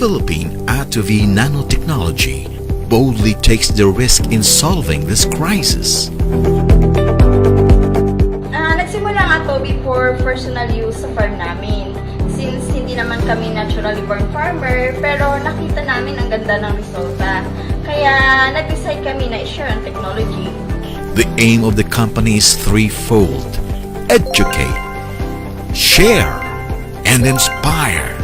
Philippine Attovy Nanotechnology boldly takes the risk in solving this crisis. Nagsimula ang Attovy for personal use sa farm namin. Since hindi naman kami naturally born farmer, pero nakita namin ang ganda ng resulta. Kaya nag-decide kami na i-share ang technology. The aim of the company is threefold: educate, share, and inspire.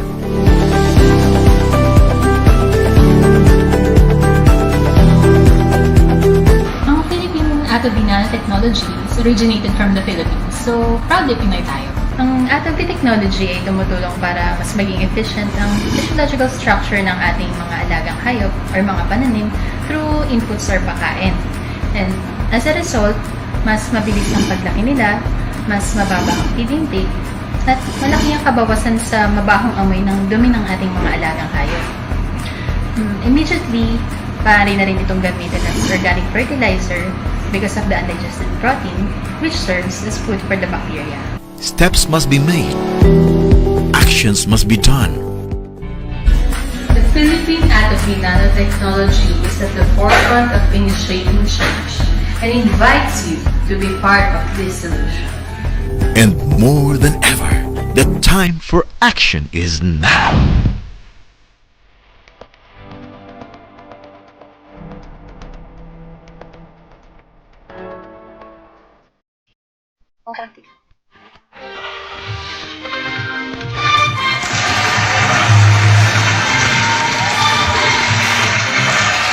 Ang Philippine Attovy Nanotechnologies originated from the Philippines, so proudly Pinoy tayo. Ang Attovy technology ay tumutulong para mas maging efficient ang physiological structure ng ating mga alagang hayop or mga pananim through inputs or pagkain. And as a result, mas mabilis ang paglaki nila, mas mababa ang feed intake, at malaki ang kabawasan sa mabahong amoy ng dumi ng ating mga alagang hayop. Immediately, maaari na rin itong gamitin as organic fertilizer because of the undigested protein, which serves as food for the bacteria. Steps must be made. Actions must be done. The Philippine Attovy Nanotechnology is at the forefront of initiating change and invites you to be part of this solution. And more than ever, the time for action is now.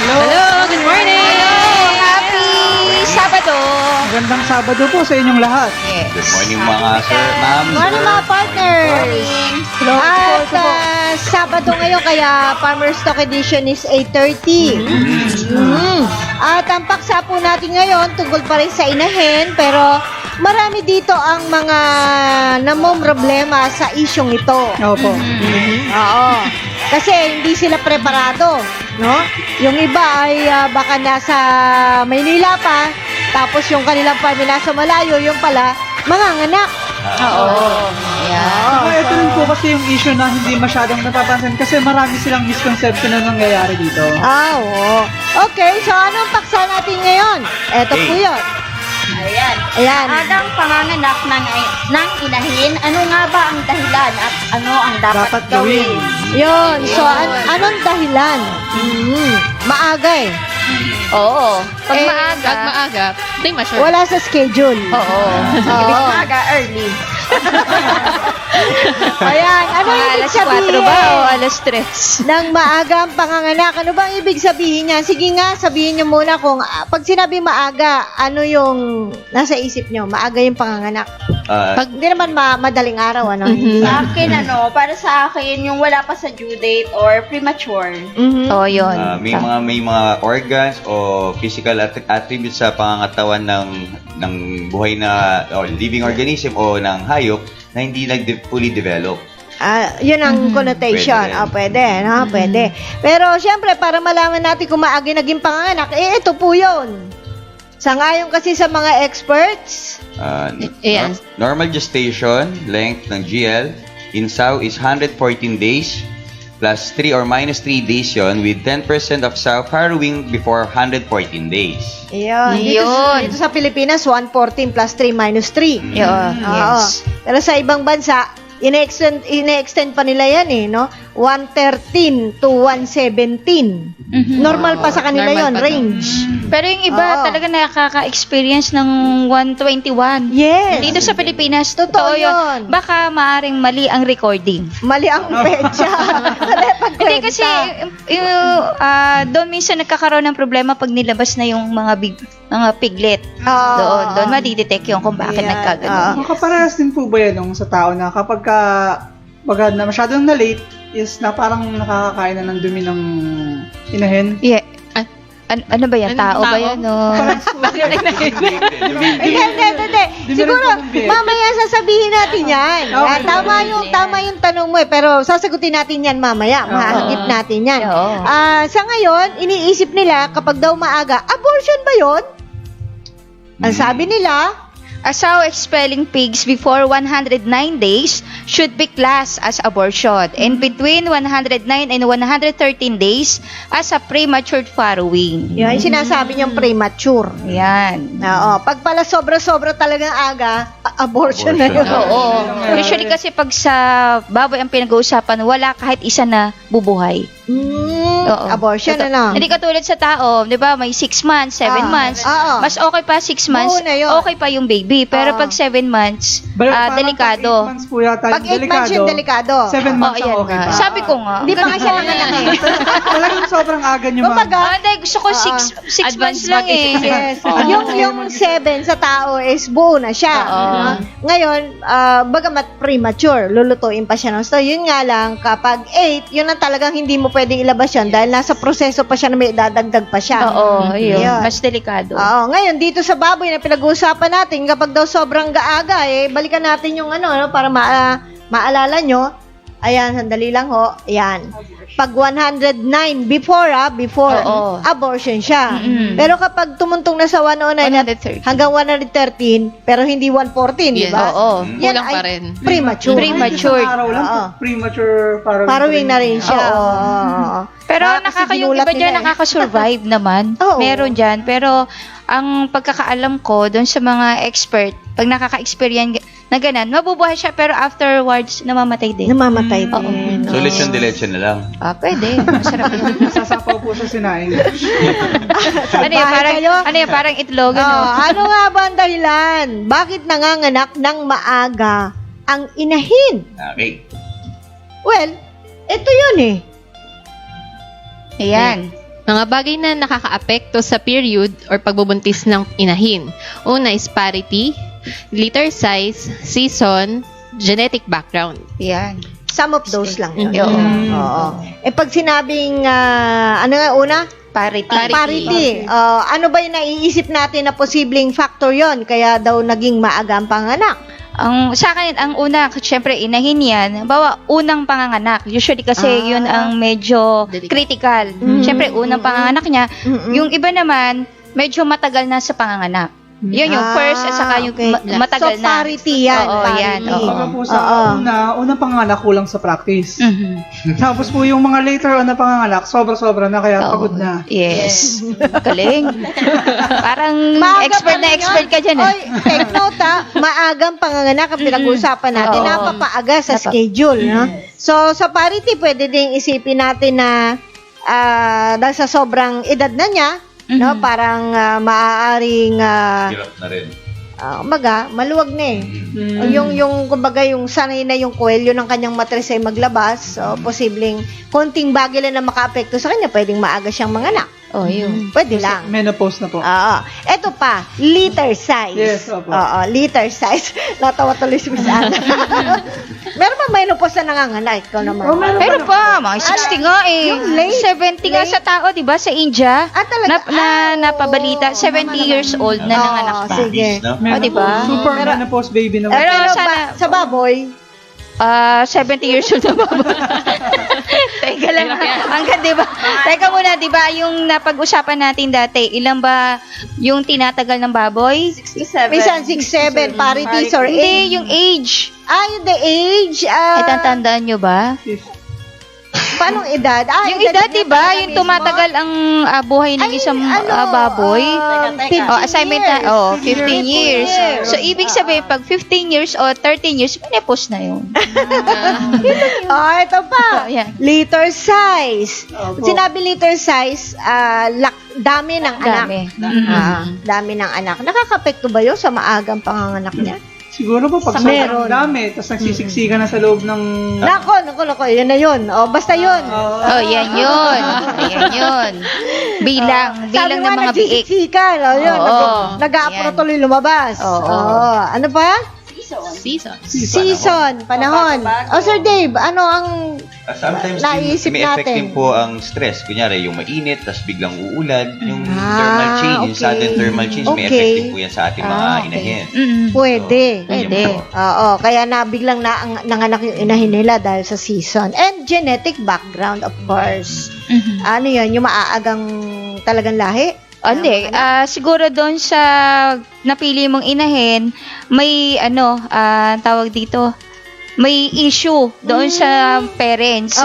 Hello, good morning! Happy Sabado! Magandang Sabado po sa inyong lahat. Good morning mga sir, ma'am. Morning mga partners! At Sabado ngayon kaya Farmer's Talk Edition is 8:30. At ang paksa po natin ngayon tungkol pa rin sa inahin, pero marami dito ang mga namomroblema sa isyong ito. Opo. Oo. Kasi hindi sila preparado, no? Yung iba ay baka nasa Maynila pa, tapos yung kanilang family nasa malayo, yung pala, manganganak. Oo. Saka ito rin po kasi yung issue na hindi masyadong napapansin kasi marami silang misconception na nangyayari dito. Oo. Okay, so anong paksa natin ngayon? Eto po yun. Ayan. Adang panganganak ng inahin, ano nga ba ang dahilan at ano ang dapat gawin? Yun. So, anong dahilan? Maaga eh. Oo. Pag Eh, maaga, premature. Wala sa schedule. Oo. Oo. Maaga, early. Ayan. Ano ibig Alas 4 sabihin? ba o alas 3? Nang maaga ang panganganak. Ano bang ibig sabihin niya? Sige nga, sabihin niyo muna kung pag sinabi maaga, ano yung nasa isip niyo? Maaga yung panganganak. Hindi naman madaling araw, ano? Sa akin, para sa akin, yung wala pa sa due date or premature. Oo, yun. May mga organs o physical attributes sa pangangatawan ng buhay na living organism o ng hayop na hindi fully develop. Yun ang connotation. Pwede Pwede, no? Pwede. Pero, syempre, para malaman natin kung maaga naging panganganak, ito po yun. Sangayon kasi sa mga experts, Ayan. Normal gestation length ng GL in sow is 114 days plus 3 or minus 3 days yon with 10% of sow farrowing before 114 days. yun. Dito sa Pilipinas, 114 plus 3 minus 3. Yun. Oo. Yes. Pero sa ibang bansa, ine-extend pa nila yan eh, no? 113 to 117. Normal pa sa kanila Normal yon, pa to. range. Pero yung iba Oo. talaga nakaka-experience ng 121. Yes. Dito sa Pilipinas, Totoo yun. Baka maaring mali ang recording. Mali ang petsa. Hindi kasi, doon minsan nagkakaroon ng problema pag nilabas na yung mga piglet. Doon madidetect yung kung bakit Yan. nagkaganon. Makaparehas din po ba yan sa tao na kapag baga na masyadong na-late is na parang nakakakain na ng dumi ng inahin? Yeah. Ano ba yan? Tao ba yan? No? Hindi. Siguro, mamaya sasabihin natin yan. Okay. Tama yung tanong mo eh. Pero sasagutin natin yan mamaya. Mahagip natin yan. Oo. Sa ngayon, iniisip nila kapag daw maaga, abortion ba yun? Ang sabi nila, A sow expelling pigs before 109 days should be classed as abortion, and between 109 and 113 days as a premature farrowing. Yan, sinasabi niyang premature. Yan. Oo. Pag pala sobra-sobra talagang aga, abortion na yun. Oo. Usually kasi pag sa baboy ang pinag-uusapan, wala kahit isa na bubuhay. Oo. Abortion, Ito. ano? Hindi katulad sa tao, 'di ba? May 6 months, 7 months. Oo. Mas okay pa 6 months. Oo na yun. Okay pa yung baby, pero pag 7 months, Parang delikado. Pag 8 months po yata Pag 8 months yung delikado. 7 months ayan ang okay nga. pa. Sabi ko nga. Hindi pa nga siya nanganak eh. Talagang sobrang aga nyo, ma'am. Kumbaga, Hindi, gusto ko 6 months lang eh. yes. Oo. Yung 7 sa tao is buo na siya. Oo. Ngayon, bagamat premature, lulutuin pa siya. No? So, yun nga lang, kapag 8, yun ang talagang hindi mo pwedeng ilabas yun dahil nasa proseso pa siya na may dadagdag pa siya. Oo, yun. Yun. Mas delikado. Oo, ngayon dito sa baboy na pinag-uusapan natin, kapag daw sobrang gaaga, balikan natin yung para maalala nyo. Ayan, sandali lang ho. Ayan. Pag 109 before Oo. abortion siya. Mm-mm. Pero kapag tumuntong na sa 109 at 113. hanggang 113, pero hindi 114, di Yes. ba? Oo. Yan Kulang ay pa rin. Premature. Premature. Isang araw lang, Oo. premature farrowing. Farrowing na rin siya. Oo. Oo. Pero Kasi yung ginulat iba dyan nila eh. nakaka-survive naman. Oo. Meron dyan. Pero ang pagkakaalam ko doon sa mga expert, pag nakaka-experience na ganun, mabubuhay siya pero afterwards namamatay din. Namamatay Oo. din. So, lechon de leche na lang. Pwede. Masarap yun. Sasapaw po sa sinaing. Bahay kayo? Parang itlog, Ano nga ba ang dahilan? Bakit nanganganak ng maaga ang inahin? Okay. Well, ito yun eh. Ayan. Mga bagay na nakakaapekto sa period or pagbubuntis ng inahin. Una is parity, litter size, season, genetic background. Ayan. Some of those lang yun. Oo. Oo. Pag sinabing, ano nga una? Parity. Parity. Ano ba yung naiisip natin na posibleng factor yon kaya daw naging maaga ang panganak? Sa akin, ang una, syempre, inahin yan. Bawa, unang panganganak. Usually kasi yun ang medyo critical. Syempre, unang panganganak niya. Yung iba naman, medyo matagal na sa panganganak. Yun yung first at saka yung okay. matagal So, na. parity yan. Oo, parity. yan. Oo. Baka po sa unang panganak kulang sa practice. Mhm. Tapos po yung mga later on na panganganak, sobra-sobra na kaya Oo. pagod na. Yes. Galing. Parang Maaga expert pa na rin expert yun. ka dyan. Oy, take note maagang panganganak ang pinag-uusapan natin. Oo. Napapaaga sa schedule. No? So, sa parity, pwede ding isipin natin na dahil sa sobrang edad na niya, no, parang maaaring Hirap na rin. maluwag na eh. Yung kumbaga yung sanay na yung kwelyo ng kanyang matres ay maglabas, so posibleng konting bagay lang na makaapekto sa kanya, pwedeng maaga siyang manganak. Oh, yun. Pwede lang. Menopause na po. Oo. Eto pa, liter size. Yes, opo. Oo, liter size. Natawa tuloy si Miss Ana. Meron ba menopause na nanganganak? Ikaw naman. Pero pa, mga 60 nga eh. Yung late, 70 nga sa tao, di ba? Sa India. Talaga? Napabalita, 70 years old na nanganak pa. Sige. No? Oh, di ba? Super menopause baby naman. Pero Pero sana- sa baboy, 70 years old na ba? Teka lang. Hanggang, di ba? Teka muna, di ba? Yung napag-usapan natin dati, ilan ba yung tinatagal ng baboy? 67. minsan 6'7", parities or Hindi, age. yung age. Yung the age. Tandaan nyo ba? Paanong edad? Yung edad, di ba? Yung tumatagal ang buhay ng isang baboy. 15 assignment years. na, 15 years. years. So, ibig sabihin, pag 15 years o 13 years, menopause na yun. Ito pa. Ayan. Liter size. Opo. Sinabi liter size, dami ng anak. Dami. Dami ng anak. Nakakapekto ba yun sa maagang panganganak niya? Siguro po pag Meron. sobrang dami, tapos nagsisiksikan na sa loob ng... Nako, yun na yun. Basta yun. Oh, yan yun. Ayan yun. Bilang Sabi ng mga biik. nagsisiksikan. Yun. Oo. Nag-aapro Yan. tuloy lumabas. Oo. Ano pa? Season. Season. Panahon. Sir Dave, ano ang Sometimes Naisip may effect natin. din po ang stress. Kunyari, yung mainit, tapos biglang uulan. Yung Ah, thermal change, yung okay. sudden thermal change, may Okay. effect din po yan sa ating mga okay. inahin. pwede? So, Pwede. yun po. Oo, kaya biglang nanganak yung inahin nila dahil sa season. And genetic background, of course. Ano yun, yung maaagang talagang lahi? Hindi, siguro doon sa napili mong inahin, may tawag dito, may issue doon sa parents.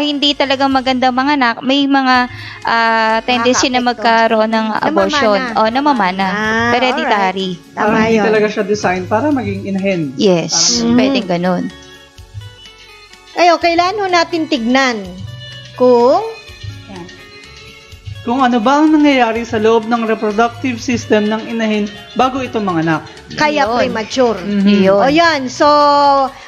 Hindi talaga maganda mga anak, may mga tendency na magkaroon ng abortion o namamana. Hereditary. Tama Hindi yun. talaga siya design para maging inahin. Yes, Mm. pwedeng ganun. Ngayon, kailan ho natin tignan kung Kung ano ba ang nangyayari sa loob ng reproductive system ng inahin bago ito manganak. kaya Yun. premature. Yun. O yan, so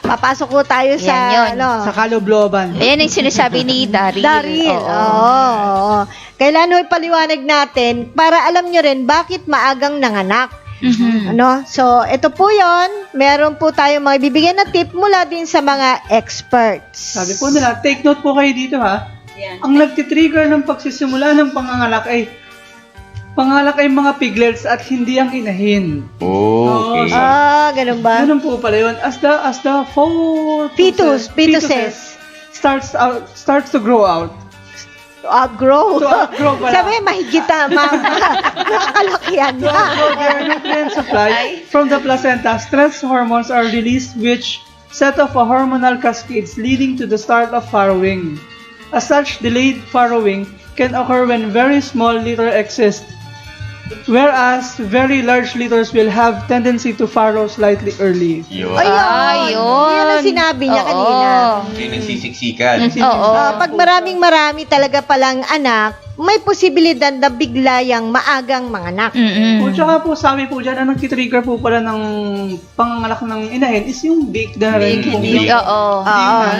papasok ko tayo sa Yan yun. Sa kalobloban. Ayan ang sinasabi ni Daryl. Daryl. Oo. Kailan ho ipaliwanag natin para alam nyo rin bakit maagang nanganak. Mhm. Ano? So, ito po yon. Meron po tayong mga bibigyan na tip mula din sa mga experts. Sabi po nila, take note po kayo dito ha. Yan. Ang nagtitrigger ng pagsisimula ng panganganak ay mga piglets at hindi ang inahin. Okay. Ganun ba? Ganun po pala yun. As the Fetuses. starts to grow out. Outgrow. To outgrow pala. Sabi, mahigit na, makakalakihan To na. outgrow their nutrient supply from the placenta, stress hormones are released which set off a hormonal cascades leading to the start of farrowing. As such, delayed farrowing can occur when very small litter exist, whereas very large litters will have tendency to farrow slightly early. Yun. Ayun. Yan ang sinabi niya Oo. kanina. Yung nagsisiksikan. Oo. Pag marami talaga palang anak, may posibilidad na bigla yung maagang manganak. Mm-mm. O tsaka po, sabi po dyan, ang nagtitrigger po pala ng panganganak ng inahin is yung bake na rin. Bake. Oo.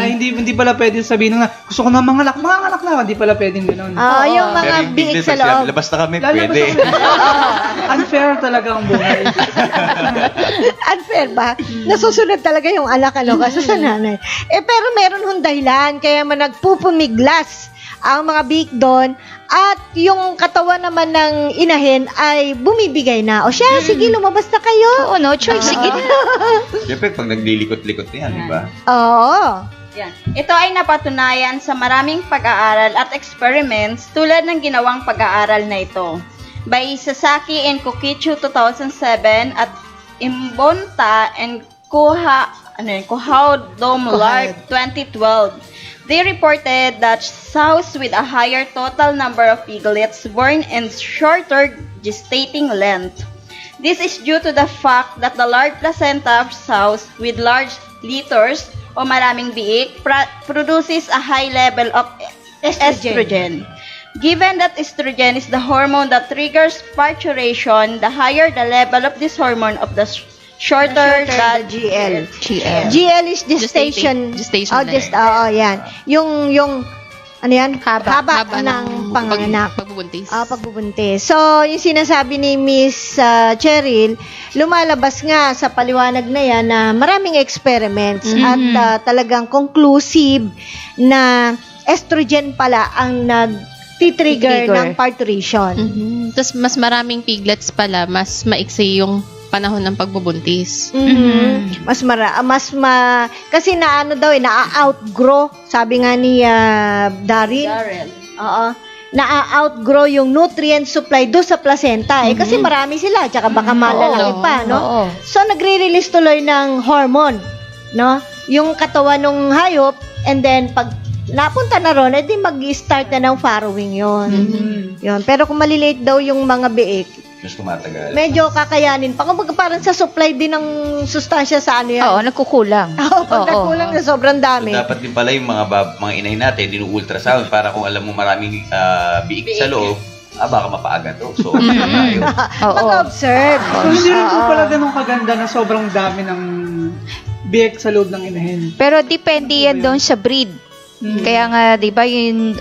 Hindi pala pwede sabihin na gusto ko na manganak na, hindi pala pwedeng gano'n. Yung mga Pero yung biik biglet, sa pag loob. labas na kami, Lalabas pwede. ako. Unfair talaga ang buhay. Unfair ba? Nasusunod talaga yung alak, kasi sa nanay. Pero meron hong dahilan, kaya man nagpupumiglas ang mga biik doon, at yung katawan naman ng inahin ay bumibigay na. O siya, sige, lumabas na kayo. Oo, no choice. Sige na. Siyempre, pag naglilikot-likot na yan, di ba? Oo. Yan. Ito ay napatunayan sa maraming pag-aaral at experiments tulad ng ginawang pag-aaral na ito by Sasaki and Kokichu 2007 at Imbonta and Kuhao Domlark 2012. They reported that sows with a higher total number of piglets born and shorter gestating length. This is due to the fact that the large placenta of sows with large litters o maraming biik produces a high level of estrogen. Given that estrogen is the hormone that triggers parturition, the higher the level of this hormone of the shorter the the GL. GL. GL is gestation. Gestation length. Yan. Yung ano yan? Haba Haba ng panganganak. Pagbubuntis. Pagbubuntis. So, yung sinasabi ni Miss Cheryl, lumalabas nga sa paliwanag na yan na maraming experiments at talagang conclusive na estrogen pala ang nag-trigger ng parturition. Tapos mas maraming piglets pala, mas maiksi yung panahon ng pagbubuntis. Kasi na-outgrow, sabi nga ni Daryl. Oo. Na-outgrow yung nutrient supply do sa placenta. Kasi marami sila, tsaka baka malalaki pa, no? Oo. So, nagre-release tuloy ng hormone, no? Yung katawan ng hayop, and then, pag napunta na ron, edi mag-start na ng farrowing yon. Yun. Pero kung malilate daw yung mga biik, Mas tumatagal. medyo kakayanin pa. Kumbaga parang sa supply din ng sustansya sa ano yan. Oo, nagkukulang. Pag nakulang na sobrang So, dami. dapat din pala yung mga inahin natin, dinu-ultrasound para kung alam mo maraming biik sa loob, baka mapaaga to. So, tayo. Oo. Mag-observe. So, hindi rin po pala ganun kaganda na sobrang dami ng biik sa loob ng inahin. Pero depende yan doon sa breed. Kaya nga, di ba, yung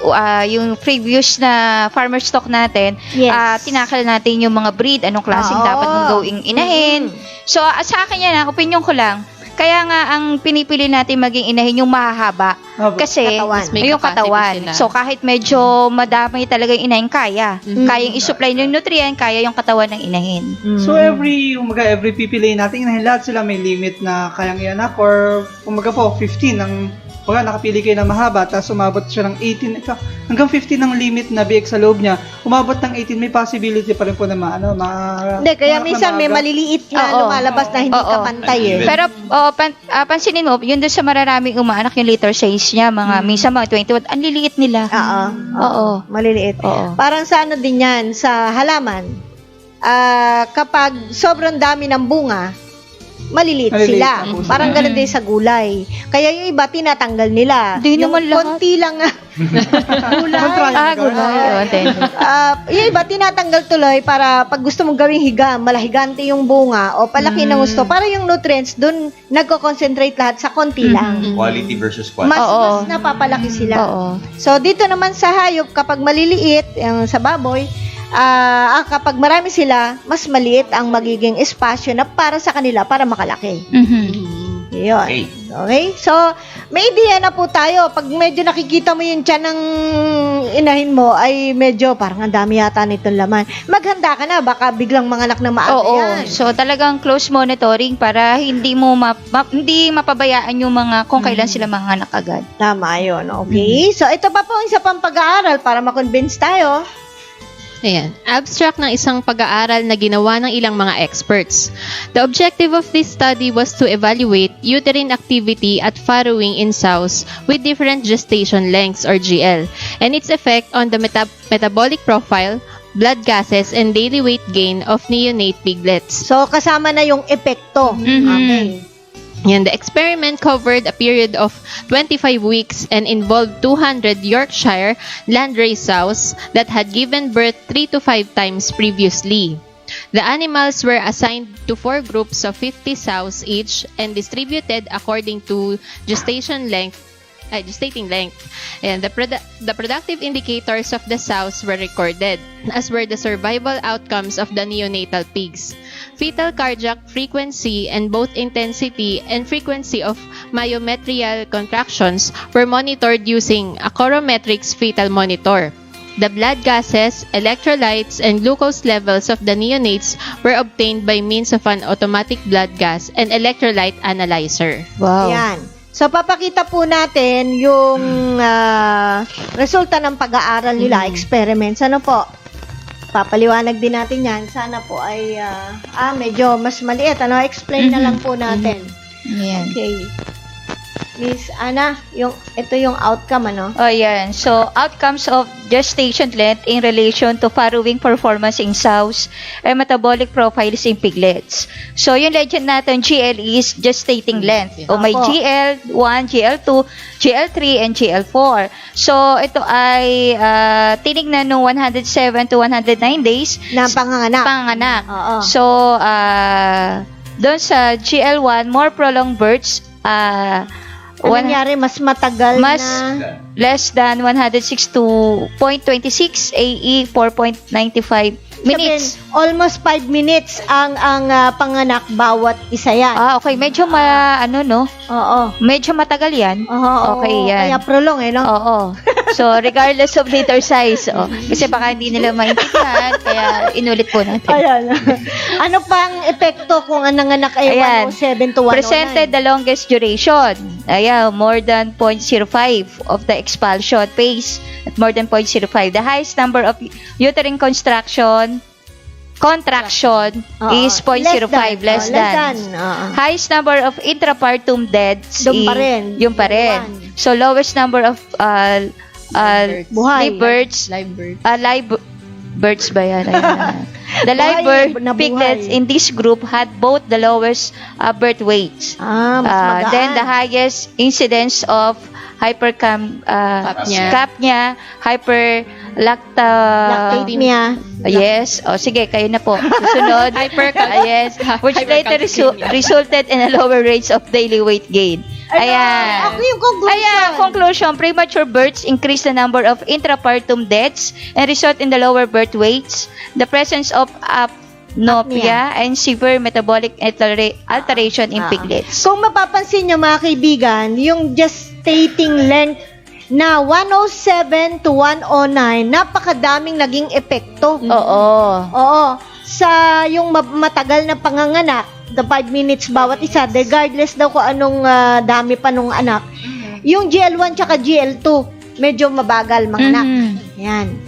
previous na farmer stock natin, Yes. tinakal natin yung mga breed, anong klaseng Oo. dapat mong gawing inahin. So, sa akin yan, opinion ko lang, kaya nga ang pinipili natin maging inahin yung mahahaba. Kasi, Katawan. May yung capacity katawan. sila. So, kahit medyo madami talaga yung inahin, kaya. Kayang isupply ng nutrient, kaya yung katawan ng inahin. So every pipiliin natin inahin, lahat sila may limit na kayang ianak or kumaga po 15 ang Baka nakapili kayo ng mahaba, tapos umabot siya ng 18, hanggang 15 ang limit na biyak sa loob niya. Umabot ng 18, may possibility pa rin po na Hindi, kaya minsan may maliliit na Oo. lumalabas na hindi Oo. kapantay eh. Pero pansinin mo, yun doon sa mararaming umaanak yung liter size niya, minsan mga 21, ang liliit nila. Oo. Oo. Maliliit. Oo. Parang sa ano din yan, sa halaman, kapag sobrang dami ng bunga, maliliit Maliliit sila. na po sila. Parang ganun din sa gulay. Kaya yung iba, tinatanggal nila. Di yung naman lahat. konti lang gulay. Gulay. Yung iba, tinatanggal tuloy para pag gusto mong gawing higa, malahigante yung bunga o palaki ng gusto. Para yung nutrients, dun nagko-concentrate lahat sa konti lang. Quality versus Mas, quantity. Oo. mas napapalaki sila. Oo. So, dito naman sa hayop, kapag maliliit, yung sa baboy, kapag marami sila, mas maliit ang magiging espasyo na para sa kanila, para makalaki. Yun. Okay. Okay? So, may idea na po tayo. Pag medyo nakikita mo yung tiyan ng inahin mo, ay medyo parang ang dami yata nitong laman. Maghanda ka na, baka biglang manganak na maaga Oo. yan. So talagang close monitoring para hindi mo hindi mapabayaan yung mga kung kailan sila manganak agad. Tama yun. Okay? So, ito pa po ang isa pang pag-aaral para makonvince tayo. Ayan. Abstract ng isang pag-aaral na ginawa ng ilang mga experts. The objective of this study was to evaluate uterine activity at farrowing in sows with different gestation lengths or GL and its effect on the metabolic profile, blood gases, and daily weight gain of neonate piglets. So, kasama na yung epekto. Mhm. Okay. And the experiment covered a period of 25 weeks and involved 200 Yorkshire landrace sows that had given birth 3 to 5 times previously. The animals were assigned to 4 groups of 50 sows each and distributed according to gestating length. And the productive indicators of the sows were recorded, as were the survival outcomes of the neonatal pigs. Fetal cardiac frequency and both intensity and frequency of myometrial contractions were monitored using a Corometrics fetal monitor. The blood gases, electrolytes, and glucose levels of the neonates were obtained by means of an automatic blood gas and electrolyte analyzer. Wow. Yan. So, papakita po natin yung resulta ng pag-aaral nila, experiments. Ano po? Papaliwanag din natin yan. Sana po ay medyo mas maliit. Ano? Explain na lang po natin. Yan. Okay. Miss Ana, ito yung outcome, ano? Oh, yan. So, outcomes of gestation length in relation to farrowing performance in sows and metabolic profiles in piglets. So, yung legend natin, GL is gestating length. O may Opo. GL1, GL2, GL3, and GL4. So, ito ay tinignan no 107 to 109 days Na panganganak. panganak. Oo. So, doon sa GL1, more prolonged births, Ano nangyari? Mas matagal mas na... less than 106.26 AE 4.95 minutes. Sabihin, almost 5 minutes ang panganak bawat isa yan. Okay, medyo Oo. medyo matagal yan. Oo. Okay, yan. Kaya prolong, no? Oo. So, regardless of liter size, kasi baka hindi nila maintindihan, kaya inulit po natin. Ayan. Ano pang epekto kung ang nanganak ay Ayan. 107 to 109? Presented the longest duration. Ayan, more than 0.05 of the expulsion phase at more than 0.05. The highest number of uterine contraction Oo. is 0.05, less than. Oo. Highest number of intrapartum deaths Doon pa rin. Yung pa rin. One. So, lowest number of Buhay. live birds. Live birds ba yan? Ayan. The live Buhay bird na buhay. piglets in this group had both the lowest birth weights. Mas magaan. Then the highest incidence of hypercapnia, Lactatemia. Yes. O, sige, kayo na po. Susunod. Yes. Which later resulted in a lower rates of daily weight gain. Ayan. Ako yung conclusion. Ayan, conclusion. Premature births increase the number of intrapartum deaths and result in the lower birth weights. The presence of apnea and severe metabolic alteration in piglets. Kung mapapansin nyo mga kaibigan, yung gestating length na 107 to 109, napakadaming naging epekto. Oo. Oo. Sa yung matagal na panganganak, the 5 minutes bawat isa, regardless daw kung anong dami pa nung anak, Yung GL1 tsaka GL2, medyo mabagal manganak. Yan.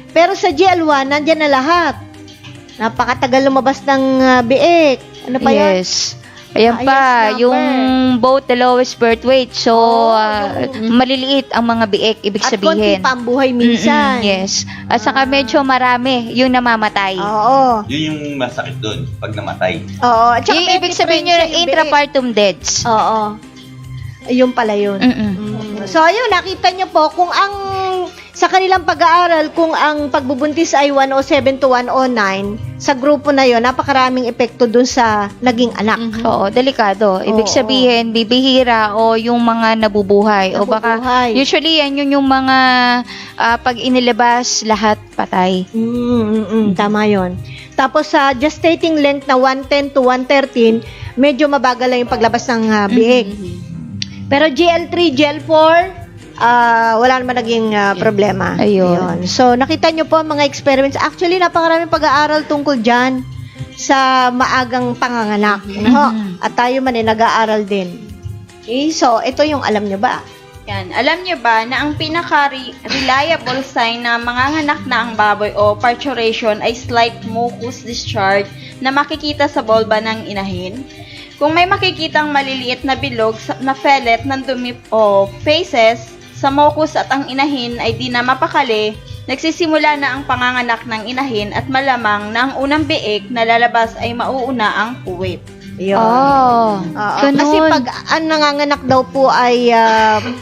Pero sa GL1, nandyan na lahat. Napakatagal lumabas ng biik. Ano pa yun? Yes. Ayan Ayos pa, number. yung both the lowest birth weight. So, maliliit ang mga biik, ibig At konti sabihin. pa ang buhay minsan. Yes. At saka medyo marami yung namamatay. Oo. Yun yung masakit doon, pag namatay. Oo. At saka Yung may ibig sabihin nyo, diferensya yung biik. intrapartum deaths. Oo. Ayun pala yun. So, ayun, nakita nyo po kung ang sa kanilang pag-aaral, kung ang pagbubuntis ay 107 to 109, sa grupo na yon napakaraming epekto dun sa naging anak. Oo, delikado. Ibig Oo. sabihin, bibihira o yung mga nabubuhay. O baka, Nabubuhay. usually, yan yun yung mga pag inilabas, lahat patay. Tama yon. Tapos sa gestating length na 110 to 113, medyo mabagal lang yung paglabas ng biik. Pero GL3, GL4, wala naman naging problema. Ayun. So, nakita nyo po ang mga experiments. Actually, napakaraming pag-aaral tungkol dyan sa maagang panganganak. No? At tayo man nag-aaral din. Okay, so, ito yung alam nyo ba? Yan. Alam niyo ba na ang pinaka-reliable sign na manganganak na ang baboy o parturition ay slight mucus discharge na makikita sa vulva ng inahin? Kung may makikitang maliliit na bilog na pellet ng dumi o feces sa mucus at ang inahin ay di na mapakali, nagsisimula na ang panganganak ng inahin at malamang na ang unang biik na lalabas ay mauuna ang puwit. Yun. Oh, ganun. Kasi pag ang nanganganak daw po ay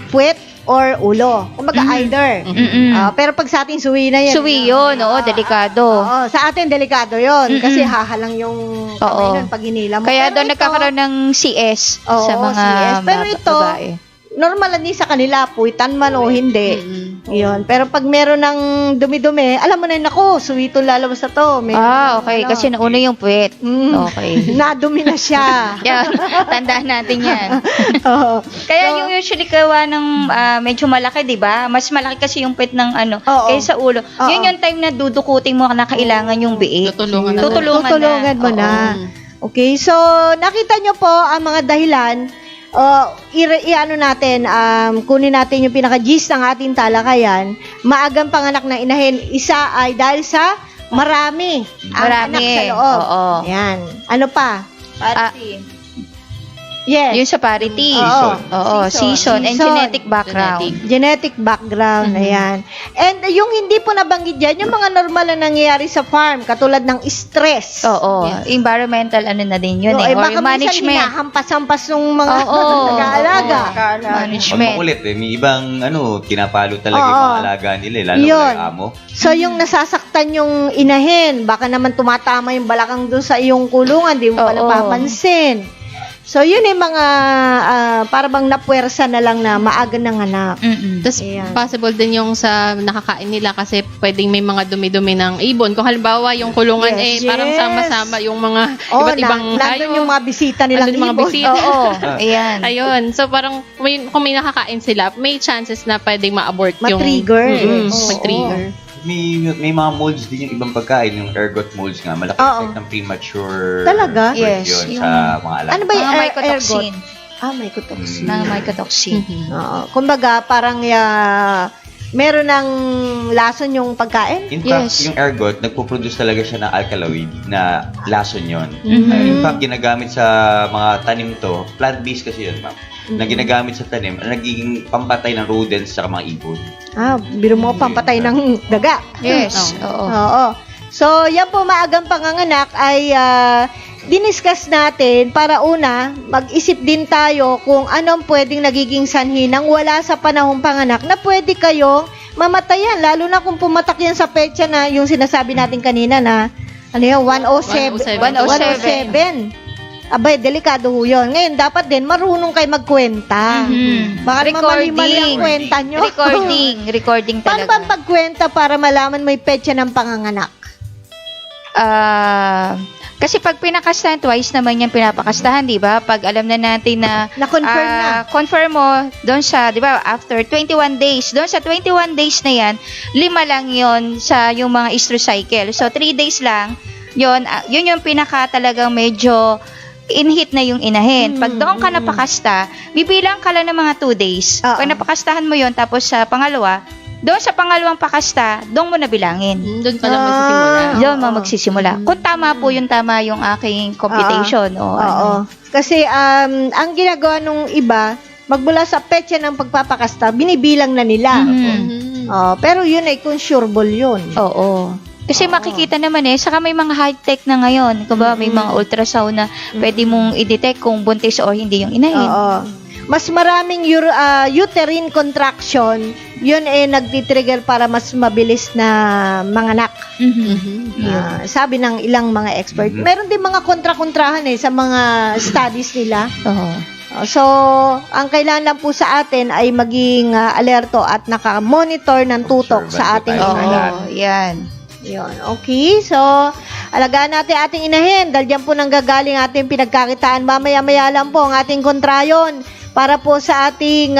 puwet or ulo. Kumbaga either. Pero pag sa atin suwi na yan. Suwi yun, oo, delikado. Oo, sa atin delikado yon kasi hahalang yung kamay nun pag hinila mo. Kaya Pero doon ito, nagkakaroon ng CS Oo, sa mga CS. Pero ito, babae. normal lang din sa kanila, puwitan man o hindi. Yun. Pero pag meron ng dumi-dumi, alam mo na yun, ako, suwito lalabas na to. Okay. Kasi nauna yung puwet. Okay. Nadumi na siya. Yeah, tandaan natin yan. Oo. Kaya yung usually gawa ng medyo malaki, di ba? Mas malaki kasi yung puwet ng Oo. kaysa ulo. Oo. Yun yung time na dudukutin mo na kailangan yung biik. Tutulungan na. Tutulungan mo na. Okay, so nakita nyo po ang mga dahilan. I-ano natin, kunin natin yung pinaka-gist ng ating talakayan. Maagang panganak ng inahin, isa ay dahil sa marami ang Marami. anak sa loob. Oo. Yan. Ano pa? Party. Yes. Yung sa parity. Oo, season and Season. genetic background. Genetic background, ayan. And yung hindi po nabanggit dyan, yung mga normal na nangyayari sa farm, katulad ng stress. Oo, environmental ano na din yun So, or baka minsan management. hinahampas-hampas ng mga Oo. nag-aalaga. Pag Management. makulit may ibang pinapalo talaga yung mga alaga nila, lalo Yun. yung amo. So, yung nasasaktan yung inahin, baka naman tumatama yung balakang doon sa iyong kulungan, di mo pala Oo. papansin. So, yun yung mga parang napuwersa na lang na maaga ng anak. Tapos, Ayan. possible din yung sa nakakain nila kasi pwedeng may mga dumi-dumi ng ibon. Kung halimbawa, yung kulungan Yes, parang yes. sama-sama yung mga iba't ibang nandun yung mga bisita nilang Nandun yung mga ibon. bisita. Oo, ayan. Ayun. So, parang kung may nakakain sila, may chances na pwedeng ma-abort yung... Ma-trigger. Mm-mm, Oo. mag-trigger. May mga molds din yung ibang pagkain, yung ergot molds nga, malaki Oo. effect ng premature Talaga? birth Yes, yun yung- sa mga alaga. Ano ba yung Mga mycotoxin. Mycotoxin. Mga mycotoxin. Oo. Kumbaga, parang meron ng lason yung pagkain. In fact, Yes. yung ergot, nagpo-produce talaga siya ng alkaloid na lason yun. Mm-hmm. In fact, ginagamit sa mga tanim to, plant-based kasi yun, ma'am, na ginagamit sa tanim, nagiging pampatay ng rodents sa mga ibon. Biro mo pampatay ng daga. Yes, oo. Oo. So, yan po maagang panganganak ay diniscuss natin para una, mag-isip din tayo kung anong pwedeng nagiging sanhi nang wala sa panahong panganak na pwede kayong mamatayan. Lalo na kung pumatak yan sa petsa na yung sinasabi natin kanina na 107. 107. Abay, delikado ho yun. Ngayon, dapat din marunong kayo magkwenta. Baka mamali-mali ang kwenta nyo. Recording Paano ba ang talaga. pagkwenta para malaman mo yung petsa ng panganganak? Kasi pag pinakastahan, twice naman yung pinapakastahan, di ba? Pag alam na natin na Na-confirm na. confirm mo doon sa, di ba, after 21 days, doon sa 21 days na yan, 5 lang yon sa yung mga estrous cycle. So, 3 days lang, yun yung pinaka talagang medyo inhit na yung inahin. Pag doon ka napakasta, bibilang ka lang ng mga 2 days. Oo. Pag napakastahan mo yon, tapos sa pangalawa, doon sa pangalawang pakasta, doon mo na bilangin. Doon pa lang magsisimula. Doon mo magsisimula. Kung tama po yung aking computation. O, ano. Oo. Kasi ang ginagawa nung iba, magmula sa petsa ng pagpapakasta, binibilang na nila. Pero yun ay consurable yun. Oo. Kasi makikita naman saka may mga high-tech na ngayon. Kumbaga, may mga ultrasound na pwede mong i-detect kung buntis o hindi yung inahin. Oo. Mas maraming uterine contraction, yun nagtitrigger para mas mabilis na manganak. Sabi ng ilang mga expert. Meron din mga kontra-kontrahan sa mga studies nila. Oo. So, ang kailangan lang po sa atin ay maging alerto at naka-monitor ng tutok sa ating inahin. Oo, yan. Yun. Okay, so alagaan natin ating inahin dahil dyan po nanggagaling ating pinagkakitaan. Mamaya-maya lang po ang ating kontrayon para po sa ating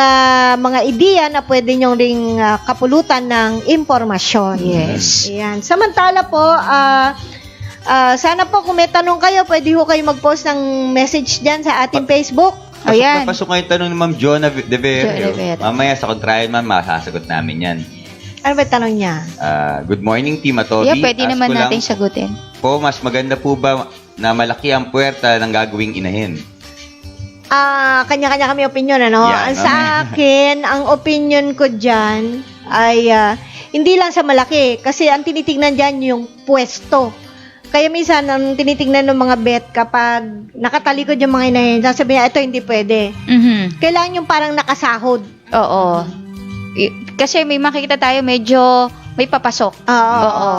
mga ideya na pwede nyong ring kapulutan ng impormasyon. Yes. Ayan. Samantala po, sana po kung may tanong kayo, pwede ho kayo mag-post ng message dyan sa ating Facebook. Ayan. Pasok nga yung tanong ni Ma'am Jonah De Jonah De Verio. Verio. Mamaya sa kontrayan, ma'am, masasagot namin yan. Ano ba yung tanong niya? Good morning, Team Atobi. Yeah, pwede Ask naman ko lang natin sagutin. po, mas maganda po ba na malaki ang puwerta ng gagawing inahin? Kanya-kanya kami opinion, ano? Yeah, Ang sa akin, ang opinion ko dyan ay hindi lang sa malaki. Kasi ang tinitignan dyan yung pwesto. Kaya minsan, ang tinitignan ng mga vet kapag nakatalikod yung mga inahin, sasabihin niya, ito hindi pwede. Kailangan yung parang nakasahod. Oo. Kasi may makikita tayo medyo may papasok. Oo.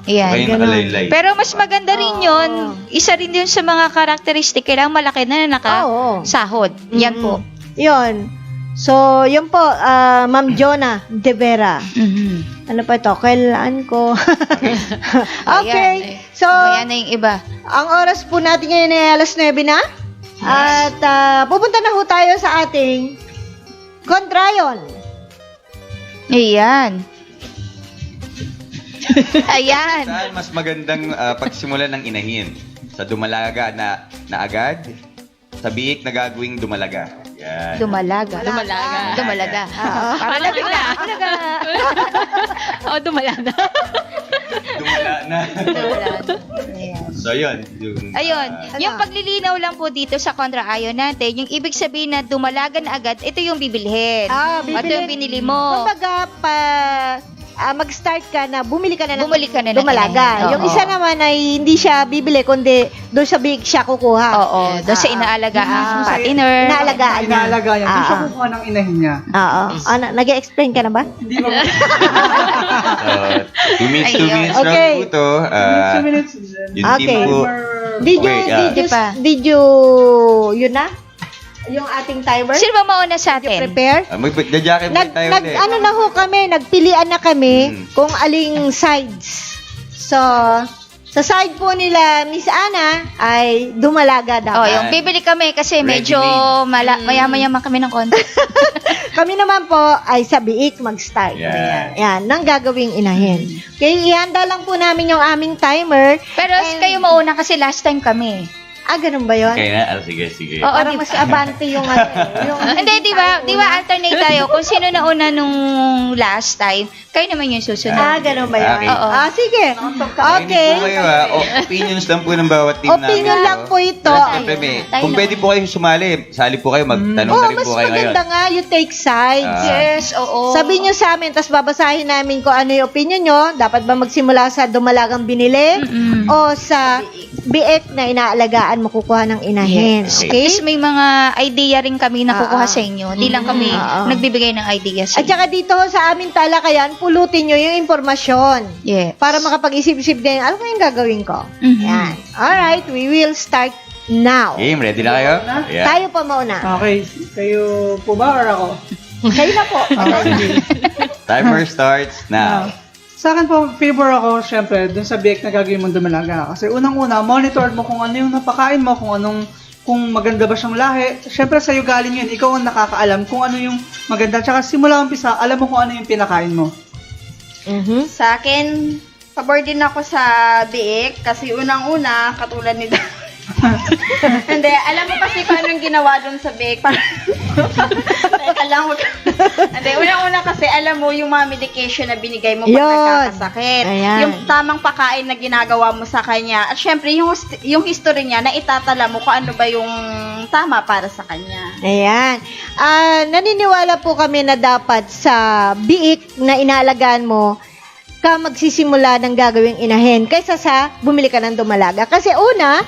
Yan. Okay, nakalaylay. Pero mas maganda rin yun. Isa rin yun sa mga karakteristik. Kailangan malaki na nakasahod. Yan po. Yun. So, yun po, Ma'am Jonah De Vera. Ano pa ito? Kailan ko? Okay. So, Ayan na yung iba. ang oras po natin ngayon ay alas 9 na. At pupunta na ho tayo sa ating kontrayon. Ayan. Ayan. Saan mas magandang pagsimula ng inahin? Sa dumalaga na agad? Sa biik na gagawing dumalaga? Yan. Dumalaga. Para bigla. Dumala na. Dumala na. Ayan. So, yun. Ayun, yung paglilinaw lang po dito sa kontra-ayon natin, yung ibig sabihin na dumalaga na agad, ito yung bibilhin. Ito yung binili mo. Kumbaga, mag-start ka na, bumili ka na ng Bumili ka na ng dumalaga. inahin. Yung Oo. isa naman ay hindi siya bibili, kundi doon sa big siya kukuha. Oo, doon sa inaalagaan partner. Inaalagaan niya. Inaalaga niya. Doon siya kukuha ng inahin niya. Oo. Nag-explain ka na ba? Hindi ba? 2 minutes, 2 Ayun. minutes Okay. lang po to. 2 minutes. Yung Okay. team po. Did you, yun na? Yung ating timer? Sino ba mauna sa atin? Prepare? Magjajakin mo tayo ulit. Ano na ho kami, nagpilian na kami kung aling sides. So, sa side po nila, Miss Ana, ay dumalaga daw. Yung bibili kami kasi medyo maya-mayaman kami ng konti. Kami naman po ay sa biik mag-start. Yeah. Yan, nang gagawing inahin. Kaya ihanda lang po namin yung aming timer. Pero kayo mauna kasi last time kami. Ganun ba yun? Okay na? Sige. Oo, Parang mas abante yung Hindi, di ba alternate tayo. Kung sino na una nung last time, kayo naman yung susunod. Ganun ba yun? Okay. Oo. Sige. Okay. Po kayo, opinions lang po ng bawat team namin. Opinion lang po ito. Pero siyempre, kung pwede po kayo sumali, sali po kayo, magtanong na rin mas po kayo ngayon. maganda nga you take sides. Yes, oo. Sabihin nyo sa amin, tapos babasahin namin kung ano yung opinion nyo. Dapat ba magsimula sa dumalagang binili o sa biek na inaalagaan mo kukuha ng inahin. Yes. Okay? Yes, may mga idea rin kami na kukuha sa inyo. Di lang kami nagbibigay ng ideas. At saka dito sa aming talakayan, pulutin nyo yung impormasyon. Yes. Para makapag-isip-isip din, ano kayong gagawin ko? Mhm. Yan. Alright, we will start now. Game, ready na kayo? Yeah. Tayo pa mauna. Okay. Kayo po ba or ako? Kayo na po. Timer starts now. Sa akin po, favor ako, syempre, dun sa biyak na gagawin mong dumalaga. Kasi unang-una, monitor mo kung ano yung napakain mo, kung maganda ba siyang lahi. Syempre, sa'yo galing yun. Ikaw ang nakakaalam kung ano yung maganda. Tsaka simula umpisa, alam mo kung ano yung pinakain mo. Sa akin, pabor din ako sa biik kasi unang-una, katulad ni Hindi, alam mo kasi kung anong ginawa dun sa bake. Teka lang. Hindi, unang-una kasi alam mo yung mga medication na binigay mo pag Yun. nagkakasakit. Ayan. Yung tamang pagkain na ginagawa mo sa kanya. At syempre, yung history niya na itatala mo kung ano ba yung tama para sa kanya. Ayan. Naniniwala po kami na dapat sa biik na inaalagaan mo, ka magsisimula ng gagawing inahin kaysa sa bumili ka ng dumalaga. Kasi una,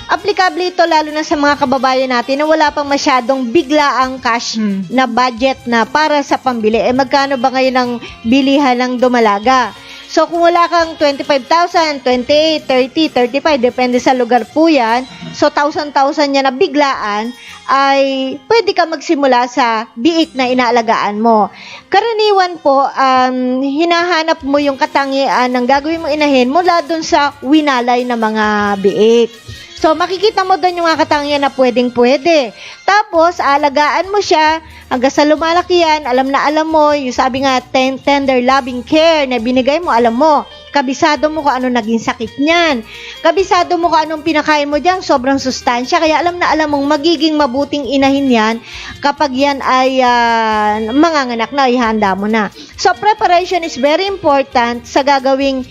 applicable ito lalo na sa mga kababayan natin na wala pang masyadong biglaang cash na budget na para sa pambili. Magkano ba ngayon ang bilihan ng dumalaga? So, kung wala kang 25,000, 28, 30, 35, depende sa lugar po yan. So, 1,000 yan na biglaan, ay pwede ka magsimula sa biik na inaalagaan mo. Karaniwan po, hinahanap mo yung katangian ng gagawin mong inahin mula dun sa winalay na mga biik. So, makikita mo doon yung mga katangian na pwedeng-pwede. Tapos, alagaan mo siya hanggang sa lumalaki yan, alam na alam mo, yung sabi nga, tender loving care na binigay mo, alam mo, kabisado mo kung ano naging sakit niyan. Kabisado mo kung anong pinakain mo diyan, sobrang sustansya. Kaya alam na alam mong magiging mabuting inahin yan kapag yan ay manganganak na, ihanda mo na. So, preparation is very important sa gagawing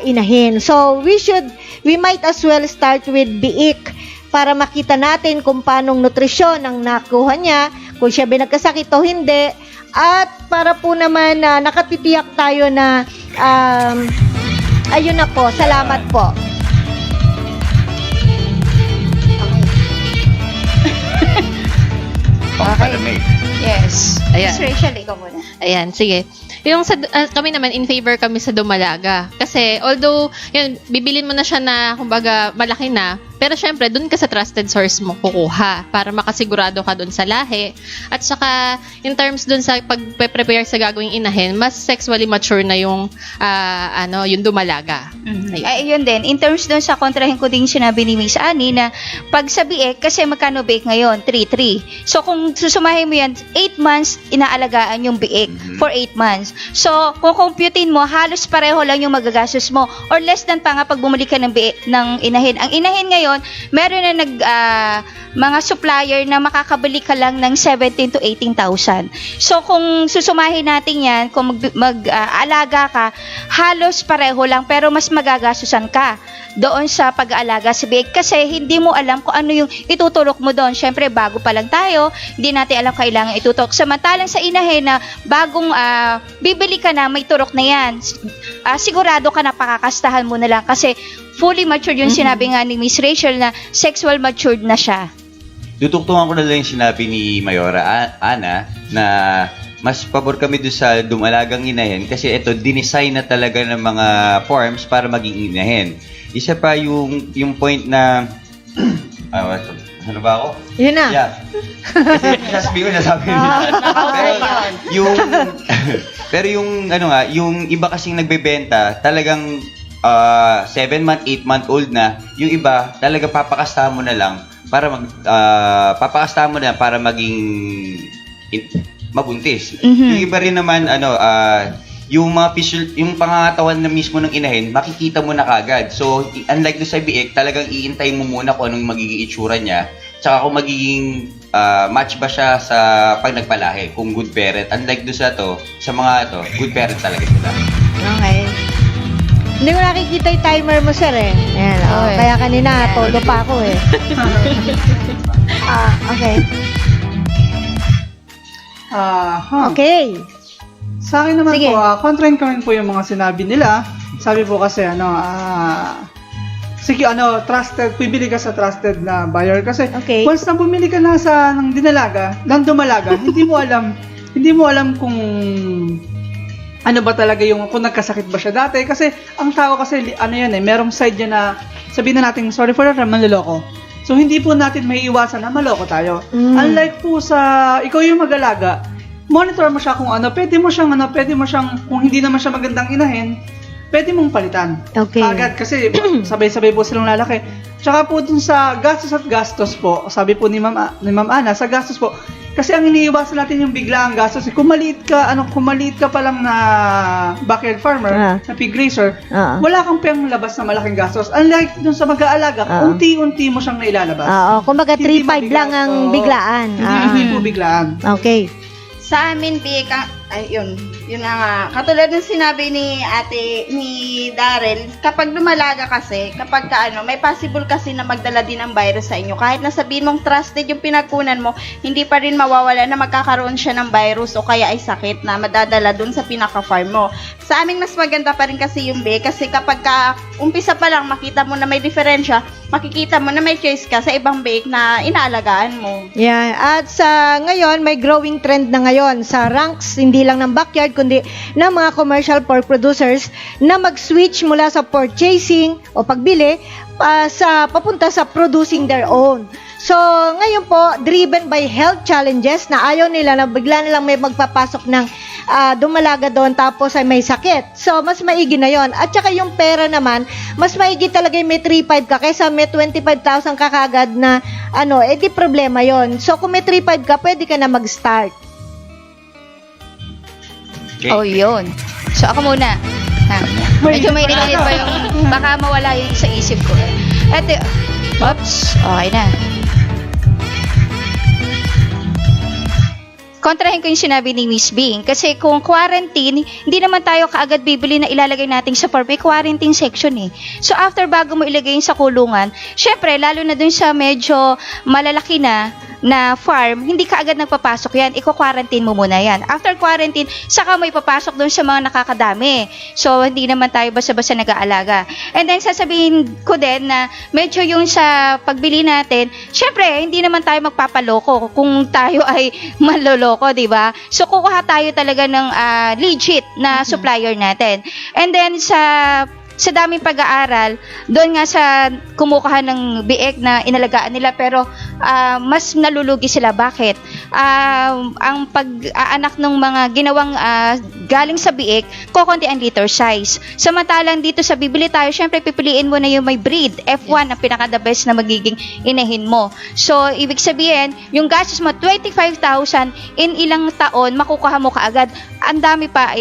inahin. So, we might as well start with biik para makita natin kung paanong nutrisyon ang nakuha niya, kung siya binagkasakit o hindi, at para po naman nakatitiyak tayo na ayun na po, salamat po. Pampalamig. Yes. Ayan. Miss Rachel, ikaw muna. Ayan, sige. Yung kami naman, in favor kami sa dumalaga. Kasi, although, yun, bibilin mo na siya na, kumbaga, malaki na, pero syempre, dun ka sa trusted source mo kukuha para makasigurado ka dun sa lahi. At saka, in terms dun sa pag-prepare sa gagawing inahin, mas sexually mature na yung, yung dumalaga. Ayun. Ay, yun din. In terms dun sa kontrahin ko din sinabi ni Miss Annie na pag sa biik, kasi magkano biik ngayon? 3-3. So, kung susumahin mo yan, 8 months inaalagaan yung biik for 8 months. So, kung computein mo, halos pareho lang yung magagastos mo or less than pa nga pag bumili ka ng biik, ng inahin. Ang inahin ngayon, meron na mga supplier na makakabili ka lang ng 17,000 to 18,000. So, kung susumahin natin yan, kung mag-aalaga ka, halos pareho lang, pero mas magagastusan ka doon sa pag-aalaga sa biik kasi hindi mo alam kung ano yung ituturok mo doon. Siyempre, bago pa lang tayo, hindi natin alam kailangan ituturok. Samantalang sa inahin na bagong bibili ka na, may turok na yan. Sigurado ka na pakakastahan mo na lang kasi fully matured yung sinabi nga ni Miss Rachel na sexual matured na siya. Tutungtungan ko na lang yung sinabi ni Mayora Ana na mas pabor kami doon sa dumalagang inahin kasi ito, dinesign na talaga ng mga forms para maging inahin. Isa pa yung point na ano ba ako? Yun na. Yeah. Kasi nasabi ko. Pero yung yung iba kasing nagbebenta, talagang 7-month, 8-month-old na, yung iba talaga papakastahan mo na lang para maging mabuntis. Yung iba rin naman yung mga yung pangangatawan na mismo ng inahin, makikita mo na kagad. So, unlike doon sa biik, talagang iintay mo muna kung anong magiging itsura niya, tsaka kung magiging match ba siya sa pag nagpalahi, kung good parent. Unlike doon sa mga good parent talaga sila. Okay. Hindi ko nakikita yung timer mo, sir, eh. Ayan, kaya kanina, todo pa ako, eh. Okay. Okay. Sa akin naman Sige. po, kontrahin kami po yung mga sinabi nila. Sabi po kasi, sige, trusted, pibili ka sa trusted na buyer. Kasi, Okay. once na bumili ka na ng dumalaga, hindi mo alam kung ano ba talaga kung nagkasakit ba siya dati. Kasi, ang tao kasi, merong side yan na, sabihin na natin, sorry for that, manloloko. So, hindi po natin may iwasan na maloko tayo. Unlike po sa, ikaw yung mag-alaga, monitor mo siya kung pwede mo siyang, kung hindi naman siya magandang inahin, pwede mong palitan. Okay. Agad, kasi sabay-sabay po silang lalaki. Tsaka po dun sa gastos at gastos po, sabi po ni Ma'am Ana, sa gastos po, Kasi ang iniiwasan natin yung biglaang gastos. Kung maliit ka pa lang na backyard farmer, na pig raiser, wala kang pang labas na malaking gastos. Unlike dun sa mag-aalaga, unti-unti mo siyang nailalabas. Kumbaga 3.5 lang ang biglaan. Hindi po biglaan. Okay. Sa amin, Bik, yun na nga. Katulad ng sinabi ni Darrell, kapag lumalaga kasi, kapag may possible kasi na magdala din ng virus sa inyo. Kahit na sabihin mong trusted yung pinagkunan mo, hindi pa rin mawawala na magkakaroon siya ng virus o kaya ay sakit na madadala dun sa pinaka-farm mo. Sa amin, mas maganda pa rin kasi yung Bik, kasi kapag umpisa pa lang, makita mo na may diferensya, makikita mo na may choice ka sa ibang Bik na inaalagaan mo. Yeah, at sa ngayon, may growing trend na ngayon sa ranks, hindi lang ng backyard, kundi ng mga commercial pork producers na mag-switch mula sa purchasing o pagbili papunta sa producing their own. So, ngayon po, driven by health challenges na ayaw nila na bigla nilang may magpapasok ng dumalaga doon tapos ay may sakit. So, mas maigi na yon. At saka yung pera naman, mas maigi talaga yung may 3.5 ka kaysa may 25,000 ka kagad na di problema yon. So, kung may 3.5 ka, pwede ka na mag-start. Okay. Oh, yun. So, ako muna. Medyo may init pa yung, baka mawala yung sa isip ko. Eto, okay na. Kontrahin ko yung sinabi ni Miss Bing. Kasi kung quarantine, hindi naman tayo kaagad bibili na ilalagay natin sa farm. May quarantine section eh. So after bago mo ilagay sa kulungan, syempre, lalo na dun sa medyo malalaki na farm, hindi ka agad nagpapasok yan. Iko-quarantine mo muna yan. After quarantine, saka mo ipapasok dun sa mga nakakadami. So, hindi naman tayo basta-basta nag-aalaga. And then, sasabihin ko din na medyo yung sa pagbili natin, syempre, hindi naman tayo magpapaloko kung tayo ay maloloko, di ba? So, kukuha tayo talaga ng legit na supplier natin. And then, sa daming pag-aaral, doon nga sa kumukuha ng biik na inalagaan nila pero mas nalulugi sila. Bakit? Ang pag-aanak ng mga ginawang galing sa biik, kokonti ang liter size. Samantalang dito sa bibili tayo, syempre pipiliin mo na yung may breed. F1 ang pinaka-the best na magiging inahin mo. So, ibig sabihin, yung gastos mo, 25,000 in ilang taon, makukuha mo kaagad. Ang dami pa,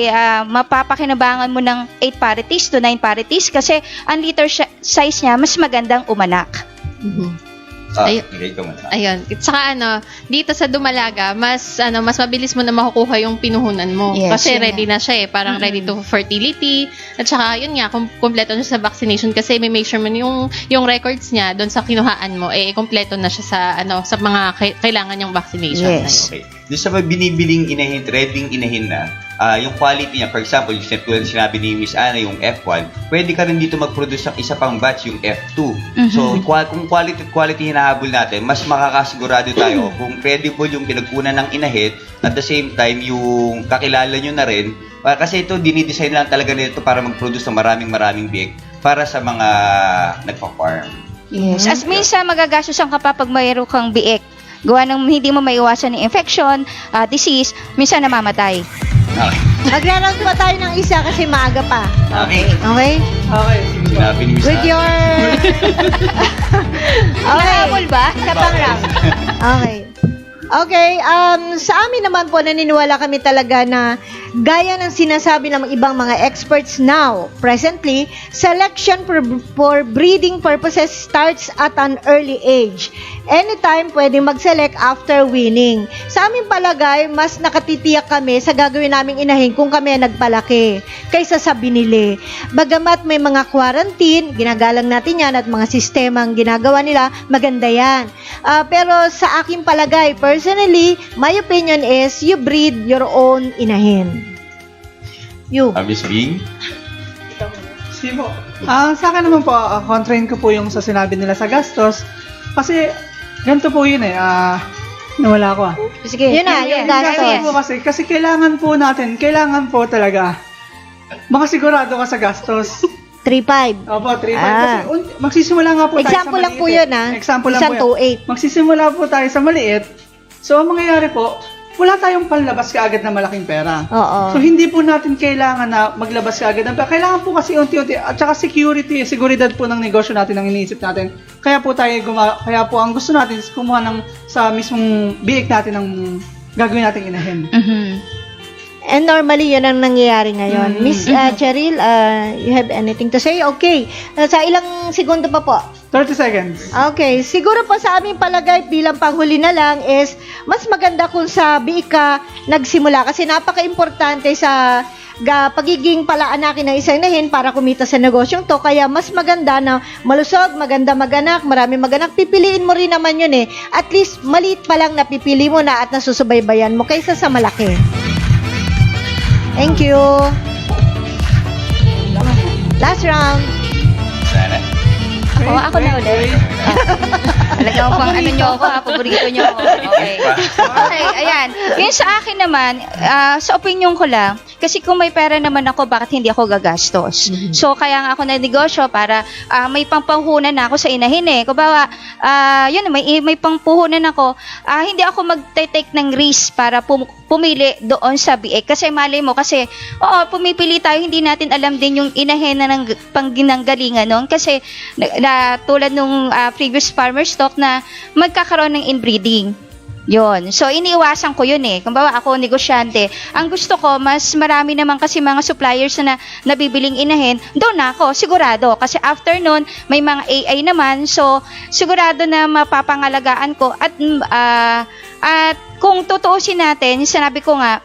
mapapakinabangan mo ng 8 parities to 9 parities kasi ang liter size niya mas magandang umanak. Ayun. Saka dito sa Dumalaga, mas mabilis mo na makukuha yung pinuhunan mo. Yes, kasi ready na siya eh. Parang ready to fertility. At saka yun nga, kompleto na siya sa vaccination kasi may make sure mo yung records niya doon sa kinuhaan mo, kompleto na siya sa mga kailangan niyang vaccination. Yes. Okay. Doon sa binibiling inahin, ready inahin na, yung quality niya, for example, yung sinabi ni Miss Ana, yung F1, pwede ka rin dito mag-produce ng isa pang batch, yung F2. So, kung quality hinahabol natin, mas makakasigurado tayo kung credible yung pinagkunan ng inahin, at the same time, yung kakilala nyo na rin, kasi ito, dinidesign lang talaga nito para mag-produce ng maraming biik para sa mga nagpa-farm. Yes. As minsan, magagastos ang kapag mayroon kang biik. Gawa ng hindi mo maiwasan ng infection, disease, minsan namamatay. Okay. Magra-round pa tayo ng isa kasi maaga pa. Okay. Okay? Okay. Sinabi ni Miss With Ana. your... Nahabol ba? Sa pang round. Okay. Okay, sa amin naman po, naniniwala kami talaga na gaya ng sinasabi ng ibang mga experts now, presently, selection for breeding purposes starts at an early age. Anytime pwedeng mag-select after winning. Sa aming palagay, mas nakatitiyak kami sa gagawin naming inahin kung kami nagpalaki kaysa sa binili. Bagamat may mga quarantine, ginagalang natin yan at mga sistemang ginagawa nila, maganda yan. Pero sa aking palagay, personally, my opinion is you breed your own inahin. You. Miss Bing? Sibo. Sa akin naman po, kontrahin ko po yung sa sinabi nila sa gastos. Kasi, ganito po yun nawala ko Sige. Yun na, yung gastos. Po kasi kailangan po talaga makasigurado ka sa gastos. 3.5. Opo, 3.5. Kasi magsisimula nga po tayo Example sa lang po yun, ha? Example lang Isang po 2.8. yan. Magsisimula po tayo sa maliit. So, ang mangyayari po, wala tayong panlabas kaagad na malaking pera. Oo. So, hindi po natin kailangan na maglabas kaagad ng pera. Kailangan po kasi unti-unti, at saka seguridad po ng negosyo natin ang iniisip natin. Kaya po ang gusto natin is kumuha sa mismong biik natin ng gagawin nating inahin. And normally, yun ang nangyayari ngayon. Miss Cheryl, you have anything to say? Okay. Sa ilang segundo pa po? 30 seconds. Okay. Siguro po sa aming palagay, bilang panghuli na lang is, mas maganda kung sa biik ka nagsimula. Kasi napaka-importante sa pagiging palaanakin ng isang inahin para kumita sa negosyong to. Kaya mas maganda na malusog, maganda maganak, marami maganak. Pipiliin mo rin naman yun eh. At least, maliit pa lang napipili mo na at nasusubaybayan mo kaysa sa malaki. Thank you. Last round. Sana. Ako na ulit. Talagang pang ano nyo ako, paborito nyo ako. Okay. Okay, ayan. Yun sa akin naman, sa opinion ko lang, kasi kung may pera naman ako, bakit hindi ako gagastos? So, kaya nga ako nagnegosyo para may pangpuhunan na ako sa inahin eh. Kubawa, yun, may pangpuhunan ako, hindi ako mag-take ng risk para pumili doon sa biik. Kasi mali mo, kasi, pumipili tayo, hindi natin alam din yung inahin na ng pangginanggalingan nun. Kasi, tulad nung previous farmer stock na magkakaroon ng inbreeding. Yun. So, iniiwasan ko yun eh. Kung bawa ako, negosyante, ang gusto ko, mas marami naman kasi mga suppliers na nabibiling inahin, doon ako, sigurado. Kasi after nun, may mga AI naman. So, sigurado na mapapangalagaan ko. At kung tutuusin natin, sinabi ko nga,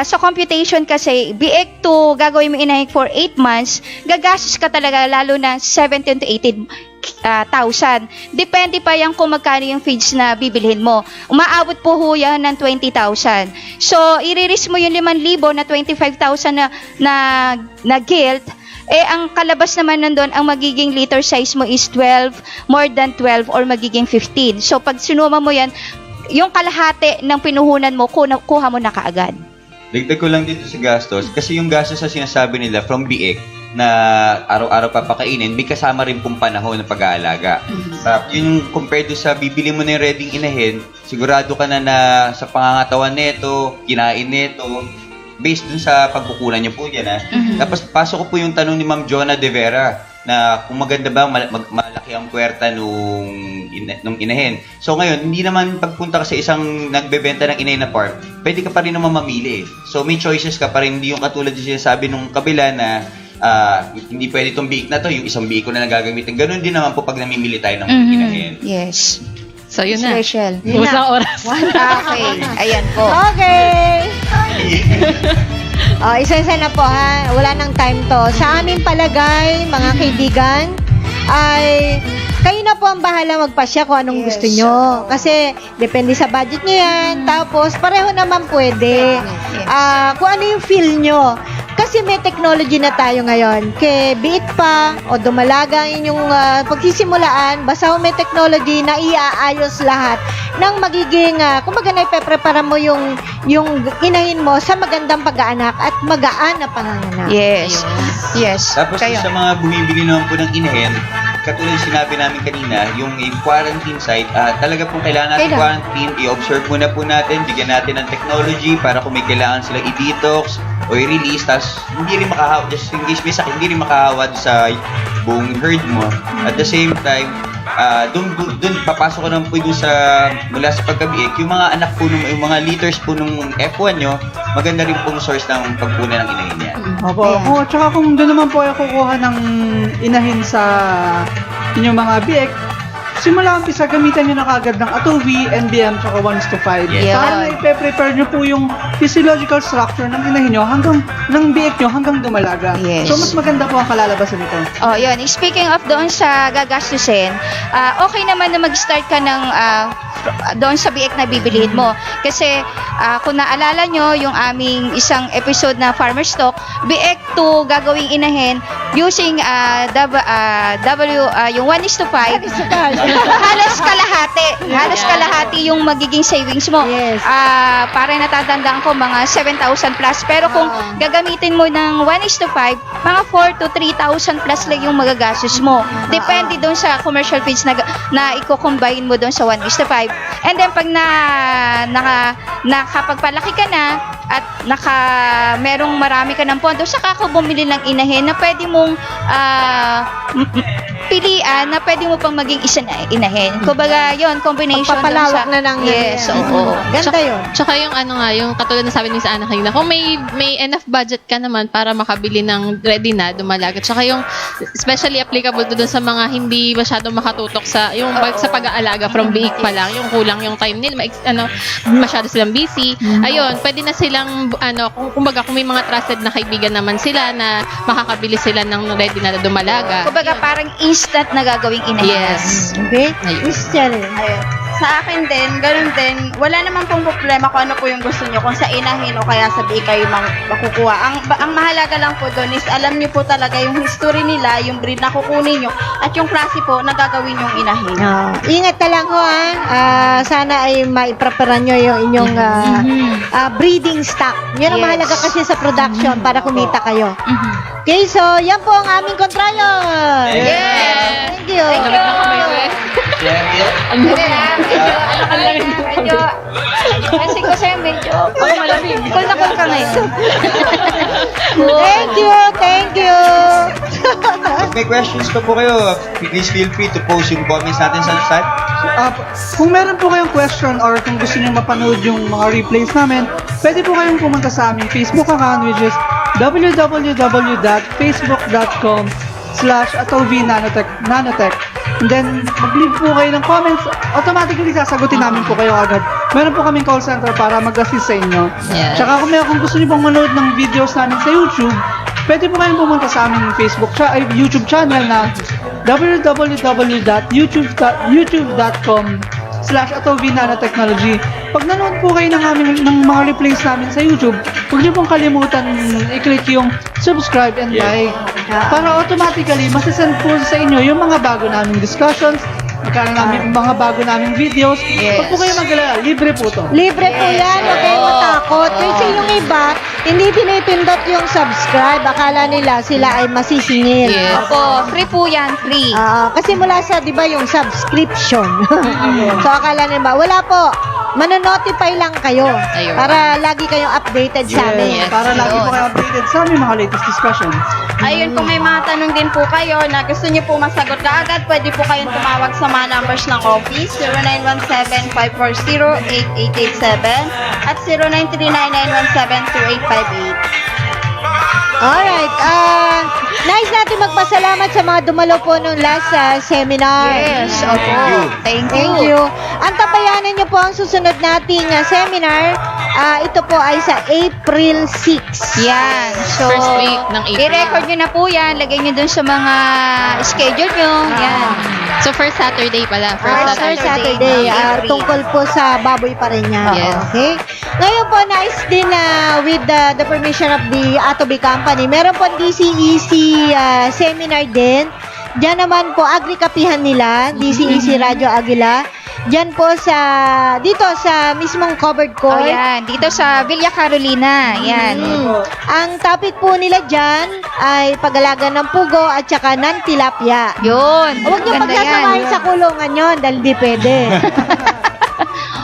sa computation kasi, biik to gagawin mo inahin for 8 months, gagastos ka talaga lalo na 17 to 18,000. Depende pa yan kung magkano yung feeds na bibilhin mo. Umaabot po ho yan ng 20,000. So, i-risk mo yung 5,000 na 25,000 na gilt, ang kalabas naman nandun, ang magiging liter size mo is 12, more than 12, or magiging 15. So, pag sinuma mo yan, yung kalahati ng pinuhunan mo, kuha mo na kaagad. Dagdag ko lang dito sa gastos, kasi yung gastos na sinasabi nila from biik na araw-araw papakainin, may kasama rin pong panahon ng pag-aalaga. Yun yung compared sa bibili mo na yung ready inahin, sigurado ka na sa pangangatawan nito, kinain nito, based dun sa pagkukunan niyo po yan. Tapos pasok ko po yung tanong ni Ma'am Jonah De Vera na kung maganda ba malaki ang puwerta nung inahin. So ngayon, hindi naman pagpunta ka sa isang nagbebenta ng inahin na park, pwede ka pa rin naman mamili. So may choices ka pa rin, hindi yung katulad yung sinasabi nung kabila na hindi pwede itong biik na to, yung isang biik ko na nagagamitin. Ganun din naman po pag namimili tayo ng inahin. Yes. So, yun na. Special. Usang oras. Okay. Ayan po. Okay. Isa-isa na po ha. Wala nang time to. Sa aming palagay, mga kaibigan, ay kayo na po ang bahala magpasya kung anong gusto nyo. Kasi depende sa budget nyo yan. Tapos pareho naman pwede. Kung ano yung feel nyo. Kasi may technology na tayo ngayon. Kaya biik pa o dumalaga ang inyong pagsisimulaan, basta may technology na iaayos lahat ng magiging, kumbaga na ipeprepara mo yung inahin mo sa magandang pag-aanak at magaan na panganganak. Yes. Yes. Tapos sa mga bumibili naman po ng inahin, katulad sinabi namin kanina, yung quarantine site, talaga pong kailangan natin quarantine, i-observe muna po natin, bigyan natin ng technology para kung may kailangan silang i-detox o i-release, tapos hindi rin makahawa, just in case may sakit, hindi rin makahawa sa buong herd mo. At the same time, dun papasok ko naman po dun mula sa pagkabiik, yung mga anak po, yung mga liters po nung F1 nyo, maganda rin pong source ng pagpuna ng inahin niya. Opo. Tsaka kung doon naman po ay kukuha ng inahin sa inyong mga biik, simula umpisa, gamitan nyo na kagad ng ATOV, NBM, tsaka 1:5. Yes. Para na ipe-prepare nyo po yung physiological structure ng inahin nyo ng biik nyo hanggang dumalaga. Yes. So, mas maganda po ang kalalabasan nito. Yun. Speaking of doon sa gagastusin, okay naman na mag-start ka ng doon sa biik na bibilihin mo. Kasi kung naalala nyo, yung aming isang episode na Farmer Stock, biik to gagawing inahin using yung 1:5, halos kalahati Halos kalahati yung magiging savings mo. Yes. Parang natatandaan ko mga 7,000 plus. Pero kung gagamitin mo ng 1:5, mga 4 to 3,000 plus lang yung magagastos mo. Depende doon sa commercial fees na i-combine mo doon sa 1:5. And then pag nakapagpalaki ka na at merong marami ka ng pondo, saka ka bumili ng inahin na pwede mong pilian na pwede mo pang maging isa na inahin. Kumbaga, yon combination Pagpapalawak na ng yes, oo. Ganda yun. Tsaka yung yung katulad na sabi ni sa Ana kanina, kung may enough budget ka naman para makabili ng ready na dumalaga. Tsaka yung especially applicable to dun sa mga hindi masyadong makatutok sa sa pag-aalaga from biik pa lang, yung kulang yung time nila, masyado silang busy. Ayun, pwede na silang kung may mga trusted na kaibigan naman sila na makakabili sila ng ready na dumalaga. Kumbaga, parang instant na gagawing inahin. Yes. Okay? Ayun. Miss Cheryl. Ayun. Sa akin din, ganun din, wala naman pong problema kung ano po yung gusto nyo, kung sa inahin o kaya sa biik kayo makukuha. Ang mahalaga lang po doon is alam nyo po talaga yung history nila, yung breed na kukunin nyo, at yung klase po na gagawin yung inahin. Ingat ka lang ho, sana ay maipreparan nyo yung inyong breeding stock. Yan ang Yes. mahalaga kasi sa production para kumita kayo. Okay, so yan po ang aming kontrayon. Yes! Thank you. Lamig na kamay ko eh. Kasi ko sa'yo medyo malamig. Kung nakul ka ngayon. Thank you. Pag may questions pa po kayo, please feel free to post yung comments natin sa chat. Kung meron po kayong question or kung gusto niyo mapanood yung mga replays namin, pwede po kayong pumunta sa aming Facebook account, which is www.facebook.com/atovnanotech. And then, mag-leave po kayo ng comments, automatically sasagutin namin po kayo agad. Meron po kaming call center para mag-assist sa inyo. Yes. Tsaka kung gusto niyo pong manood ng videos namin sa YouTube, pwede po kayong pumunta sa aming YouTube channel na www.youtube.com/atovnanotechnology. Pag nanood po kayo ng mga replays namin sa YouTube, huwag niyo pong kalimutan i-click yung subscribe and like para automatically masasend po sa inyo yung mga bago naming discussions, mga bago naming videos. Huwag po kayo mag-alala, libre po to. Libre po yan, huwag kayong matakot. Kasi yung iba, hindi pinipindot yung subscribe. Akala nila sila ay masisingil. Yes. Opo, free po yan, free. Kasi mula sa, di ba, yung subscription. So, akala nila, wala po. Manonotify lang kayo Ayun. para lagi kayong updated sa amin. Yes. Para lagi po kayo updated sa aming mga latest discussion. Ayun, kung may mga tanong din po kayo na gusto niyo po masagot kaagad, pwede po kayong tumawag sa mga numbers ng office, 0917-540-8887 at 0939-917-2858. Alright, nice natin magpasalamat sa mga dumalo po nung last seminar. Yes, opo. Thank Thank you. Ang tabayanan niyo po ang susunod nating seminar. Ito po ay sa April 6. Yan. So, First week ng April. i-record nyo na po yan. Lagay nyo dun sa mga schedule nyo. Yan. So, first Saturday pala. First Saturday. April. Tungkol po sa baboy pa rin yan. Yes. Okay? Ngayon po, nice din with the permission of the Atobi Company. Meron po DCEC seminar din. Diyan naman po, agrikapihan nila, DCEC Radio Aguila. Diyan po dito sa mismong covered Oh, court. yan. Dito sa Villa Carolina. Yan. Ang topic po nila dyan ay pag-alaga ng pugo at saka ng tilapia. Yun. Huwag niyo Ganda pagsasamahin yan. sa kulungan yon dahil di pwede.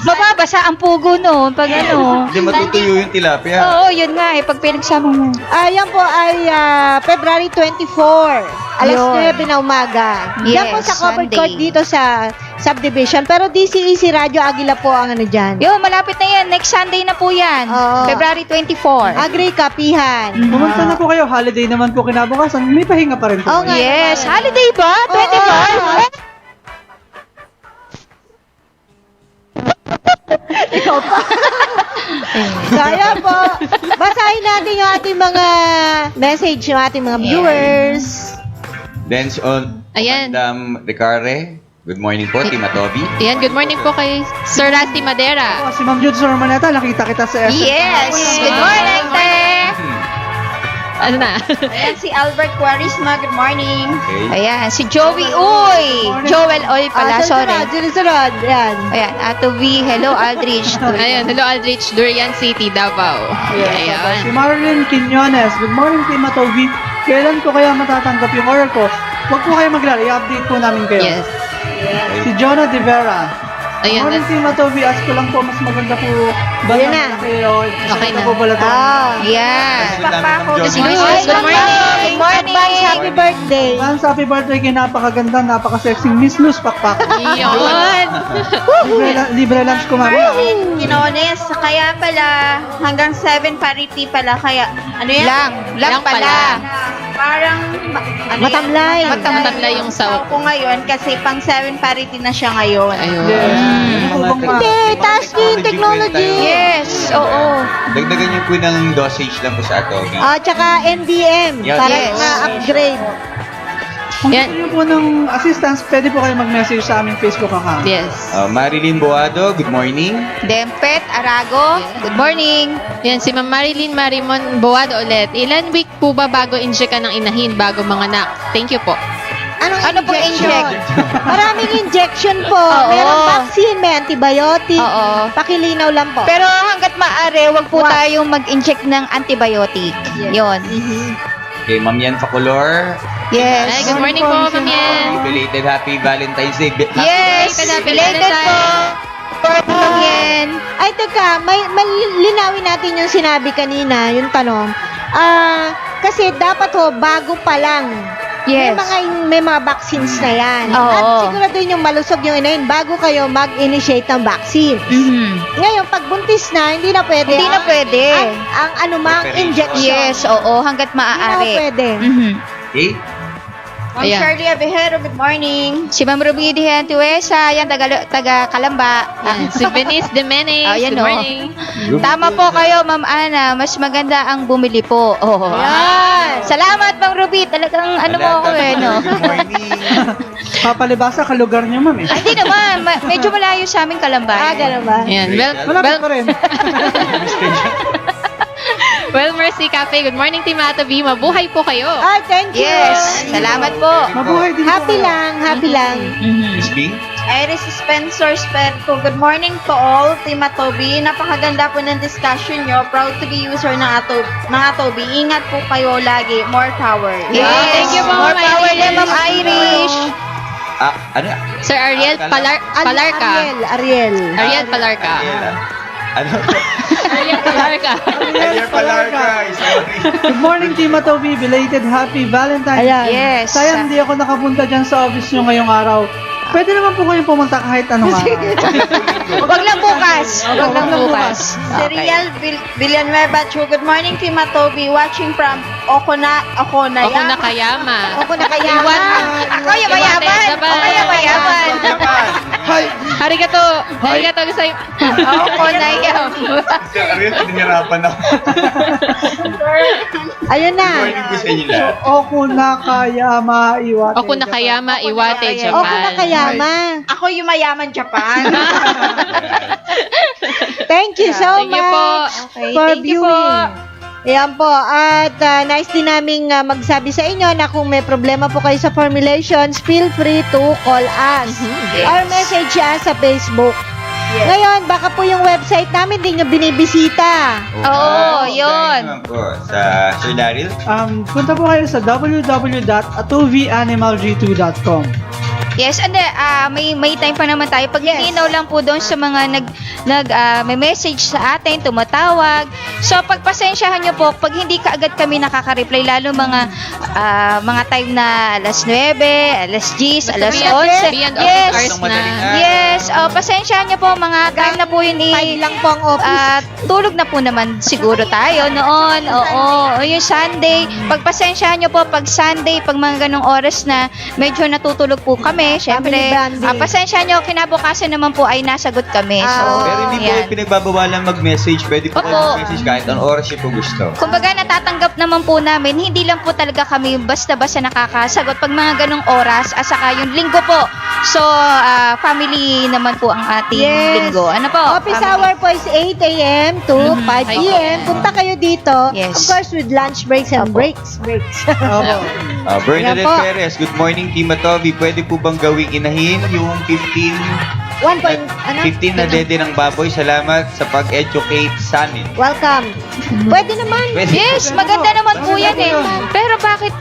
Mababasa ang pugo no. Pag ano. Hindi matutuyo yung tilapia. Oo, yun nga eh. Pag pinagsama mo. Yan po ay February 24, alas Yun. 9 na umaga. Yan po Yes, sa covered Sunday. court dito sa subdivision. Pero DCEC Radio Aguila po ang ano dyan. Yun, malapit na yan. Next Sunday na po yan. Oo. February 24. Agrikapihan. Pumunta na po kayo, holiday naman po kinabukasan, may pahinga pa rin po. Oo nga. Yes. Holiday ba? 24? Ikaw pa. Kaya po, basahin natin yung ating mga message ng ating mga viewers. Then on Ayan. Madam Recarre, good morning po, Team Atobi. Ayan, good morning po kay Sir Rusty Madera. Si Ma'am Jude Sormaneta, nakita kita sa SM. Yes. Good morning, te. Ano na? Ayan, si Albert Quarisma, good morning. Okay. Ayan, si Joey Uy. Joel Oy pala, sorry. Sunod. Yan. Ayan, Ato V, hello Aldrich. Ayun, hello Aldrich, Durian City, Davao. Si Ayan. Marilyn Quinones. Good morning, Team Atobi. Kailan ko kaya matatanggap yung order ko? Huwag po kayo maglala. I-update po namin kayo. Yes. Si Jonah De Vera. Good Ayun, morning, Team Atobi. Ask ko lang po, mas maganda po ba Yan na. kayo? Okay na. po pala to? Yan. Si Mrs. Good morning. Good morning. Happy birthday. Mans, happy birthday kay napakaganda, napaka-sexy Miss Luz Pakpak. Yun. libre lunch ko mamaya. Quinones, kaya pala, hanggang 7 parity pala, kaya, ano yan? Lang pala. Parang, Matamlay. Matamlay yung sa saw. ko ngayon, kasi pang 7 parity na siya ngayon. Ayun. Yes. Ano po bang Hindi, taas niyo yung technology. Yes, oo. Dagdagan niyo po ng dosage lang po sa Atobi. Tsaka NDM. Yes. Para Yes. ma-upgrade. Kung Yan. gusto niyo po ng assistance, pwede po kayo mag-message sa aming Facebook account. Yes. Marilyn Boado, good morning. Dempet Arago, good morning. Yan, si Ma'am Marilyn Marimon Boado ulit. Ilan week po ba bago inject ng inahin bago manganak? Thank you po. Ano pong inject? Maraming injection po. Oo. Merong vaccine, may antibiotic. Oo. Pakilinaw lang po. Pero hanggat maaari, wag po tayong mag-inject ng antibiotic. Yon. Okay, Ma'am Yan Facolor. Yes. Ay, good morning po, Ma'am Yan. Belated Happy Valentine's Day. Yes. Belated po. Ma'am Yan. Ay, teka, may linawin natin yung sinabi kanina, yung tanong. Kasi dapat bago pa lang. Yes. May mga vaccines na yan. Oo. At siguraduhin yung malusog yung inahin bago kayo mag-initiate ng vaccine. Mhm. Ngayon, pag buntis na, hindi na pwede. Hindi na pwede. Ang anumang Preparation. injection. Yes, oo, hanggat Hindi na maaari. pwede. Mhm. Okay? Ma'am Ayan. Shirley Abejero, good morning. Si Ma'am Ruby Dihentuesa, yan taga Kalamba. Yan, si Venice de Menes. Ayan, Good oh. morning. Tama po kayo, Ma'am Ana. Mas maganda ang bumili po. Oh. Yan. Salamat, Ma'am Ruby. Talagang ano mo ako eh, no? Good morning. Papalibasa ka lugar niyo, ma'am eh. Ay, hindi naman. Medyo malayo sa aming Kalamba. Ganun ba? Yan. Malapit pa rin. Well, Mercy Cafe. Good morning, Team Atobi. Mabuhay po kayo. Ay, thank you. Yes. Salamat po. Mabuhay din Happy po. lang, happy lang. Miss Bing? Iris Spencer Sperco, good morning to all, Team Atobi. Napakaganda po ng discussion nyo. Proud to be user ng Atobi. Ingat po kayo lagi. More power. Yes. Thank you po, More Ma'am power Irish. din, Ma'am Irish. Ano? Sir Ariel Palarca. Ariel. Ariel Palarca. Ano? Ariel Palarca. Ariel Palarca. Sorry. Good morning, Team Atobi. Belated Happy Valentine's. Ayan. Yes. Sayang hindi ako nakapunta dyan sa office nyo ngayong araw. Pwede naman po kayong pumunta kahit anong araw. Wag lang bukas. Wag lang bukas. Si Riel Villanueva, good morning, Team Atobi. Watching from Okonaya. Ako nakayama. Ako na kaya. Ako yung mayaman. Ako yung mayaman. Hi! Arigato. Arigato sa Ako na yan. Ariel, pinahirapan ako. Ayun na. Good morning po sa inyo lahat. Oku nakayama iwate. Ako nakayama Iwate, Ako Japan. Ako na kayama. Ako yung mayaman Japan. Thank you so Thank you po. much Okay, for thank you po. viewing. Ayan po. At nice din naming magsabi sa inyo na kung may problema po kayo sa formulations, feel free to call us or message us sa Facebook. Ngayon, baka po yung website namin hindi nyo binibisita. Oo, yun. Naman po sa Sir Daryl. Punta po kayo sa www.atovianimalg2.com. Yes, and may time pa naman tayo. Pag nilinaw lang po doon sa mga may message sa atin, tumatawag. So, pagpasensyahan nyo po, pag hindi kaagad kami nakaka-reply, lalo mga time na alas 9, alas 10, alas 11. Beyond Yes. office hours na. Yes, pasensyahan nyo po, mga time na po yun Five lang po ang office. tulog na po naman siguro tayo noon. Oo, yung Sunday. Pagpasensyahan nyo po, pag Sunday, pag mga ganong oras na medyo natutulog po kami, kami, syempre. Family bonding. Pasensya nyo, kinabukasan naman po ay nasagot kami. So, Pero hindi po yan. pinagbabawalan mag-message. Pwede po kayo Opo. mag-message kahit anong oras niyo po gusto. Kumbaga natatanggap naman po namin, hindi lang po talaga kami basta-basta nakakasagot pag mga ganong oras, at saka yung linggo po. So, family naman po ang ating linggo. Ano po? Office Family. hour po is 8 a.m. to 5 p.m. Punta kayo dito. Yes. Of course, with lunch breaks and breaks. Bernadette Yan po. Perez, good morning Team Matobi. Pwede po bang gawing inahin yung 15 na dede ng baboy? Salamat sa pag-educate sa amin. Welcome. Pwede naman. Pwede. Yes, maganda naman po yan eh. Pero bakit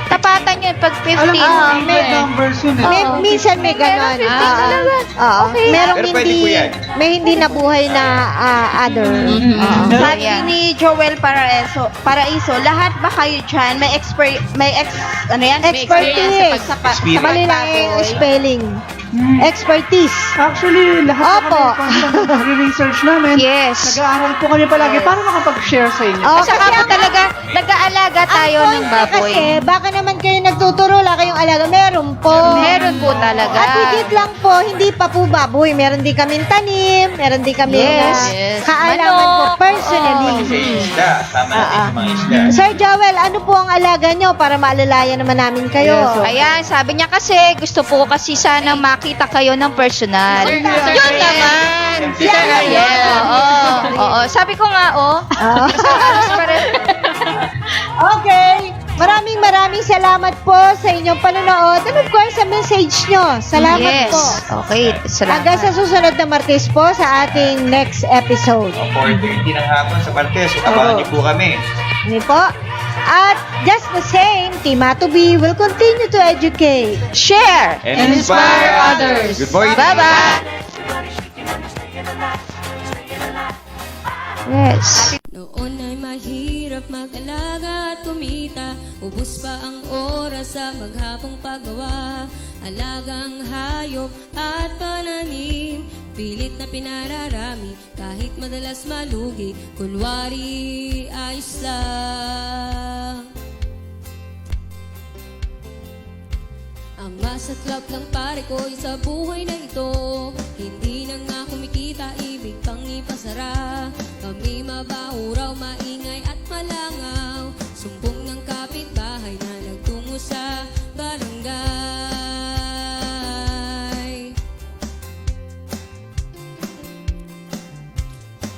tapatan nyo pag 15? Alam mo, may numbers yun eh. Minsan may ganon. Meron 15 talaga. Okay. Merong Pero pwede po yan. may hindi nabuhay na other. Sabi ni Joel Paraiso, lahat ba kayo dyan may Expertise. sa Experience. Mali lang yung spelling. Expertise. Actually, lahat Opo. na kami research namin. Yes. Nag-aaral po kami palagi para makapag-share sa inyo. Oh, At saka po talaga, nag-aalaga tayo ang ng point baboy. Kasi, baka naman kayo nagtuturo, wala kayong alaga. Meron po. Meron po talaga. At higit lang po, hindi pa po baboy. Meron din kaming tanim, meron din kami Yes. kaalaman po Manok. personally. Kasi isda. Tama natin yung mga isda. Sir Joel, ano po ang alaga nyo para maalalayan naman namin kayo? Yes, so- Ayan, sabi niya kasi, gusto po kasi sana makita kayo ng personal. Sir Yun naman! Sir Ariel, oo. Sabi ko nga, Okay. Maraming salamat po sa inyong panonood. And of course, sa message nyo. Salamat Yes. po. Okay, Hanggang sa salamat. susunod na Martes po sa ating next episode. 4:30 ng hapon sa Martes. Abangan niyo po kami. Ano po? At just the same, Team Atobi will continue to educate. Share! And inspire others. Good morning. Bye-bye! Yes. Noon ay mahirap mag-alaga at kumita. Ubus pa ang oras sa maghapong paggawa. Alagang hayop at pananim. Pilit na pinararami kahit madalas malugi. Kunwari ayos lang. Ang masaklap lang pare ko sa buhay na ito. Hindi na nga kumikita, ibig pang ipasara. Kami mabaho raw, maingay at malangaw. Sumbong ng kapitbahay na nagtungo sa barangay.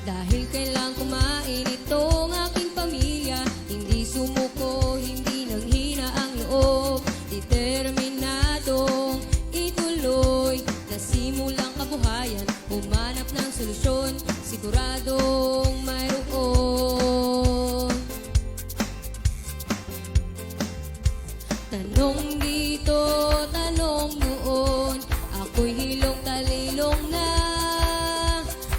Dahil kailang kumain itong aking pamilya. Hindi sumuko, hindi nanghina ang loob. Determinadong ituloy. Nasimulang kabuhayan, humanap ng solusyon. Siguradong mayroon. Tanong dito, tanong noon. Ako'y hilong talilong na.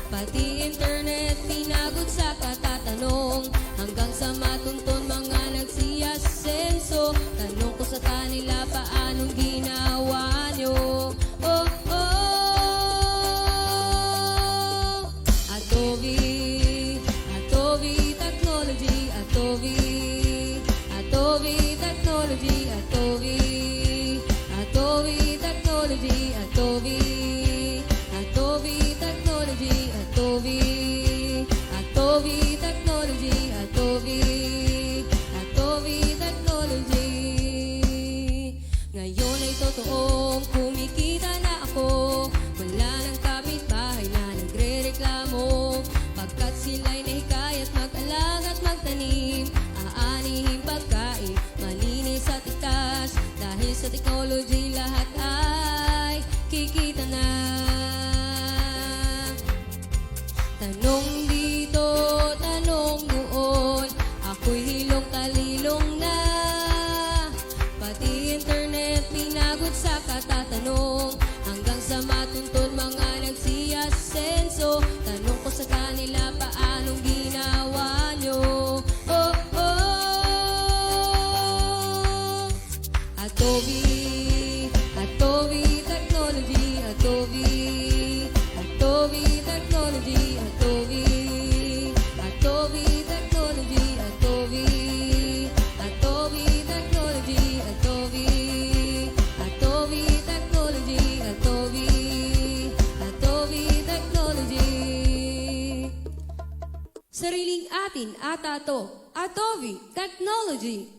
Pati internet pinagot sa katatanong. Hanggang sa matuntun mga nagsiyasenso. Tanong ko sa kanila paanong ginawa nyo. Oh, oh. Atobi, Atobi Technology, Atobi, Atobi Technology, Atobi, Atobi Technology, Atobi, Atobi Technology, Atobi, Atobi Technology, Atobi, Atobi Technology. Ngayon ay totoong kumikita na ako. Wala ng kapitbahay na nagre-reklamo. Pagkat sila'y nahikayat mag-alaga at magtanim. Aanihin pagkain, malinis at itas. Dahil sa technology lahat ay kikita na. Tanong dito, tanong noon. Ako'y hilong talilong na. Pati internet pinagot sa katatanong. Hanggang sa matuntun mga nagsiyasenso. Tanong ko sa kanila paanong ginawa nyo. Oh, oh. Atobi, Atobi Technology, Atobi, Atobi Technology, Atobi, Atobi Technology, Atobi, Atobi Technology, Atobi, Atobi Technology. atin ata to. Atovi Technology.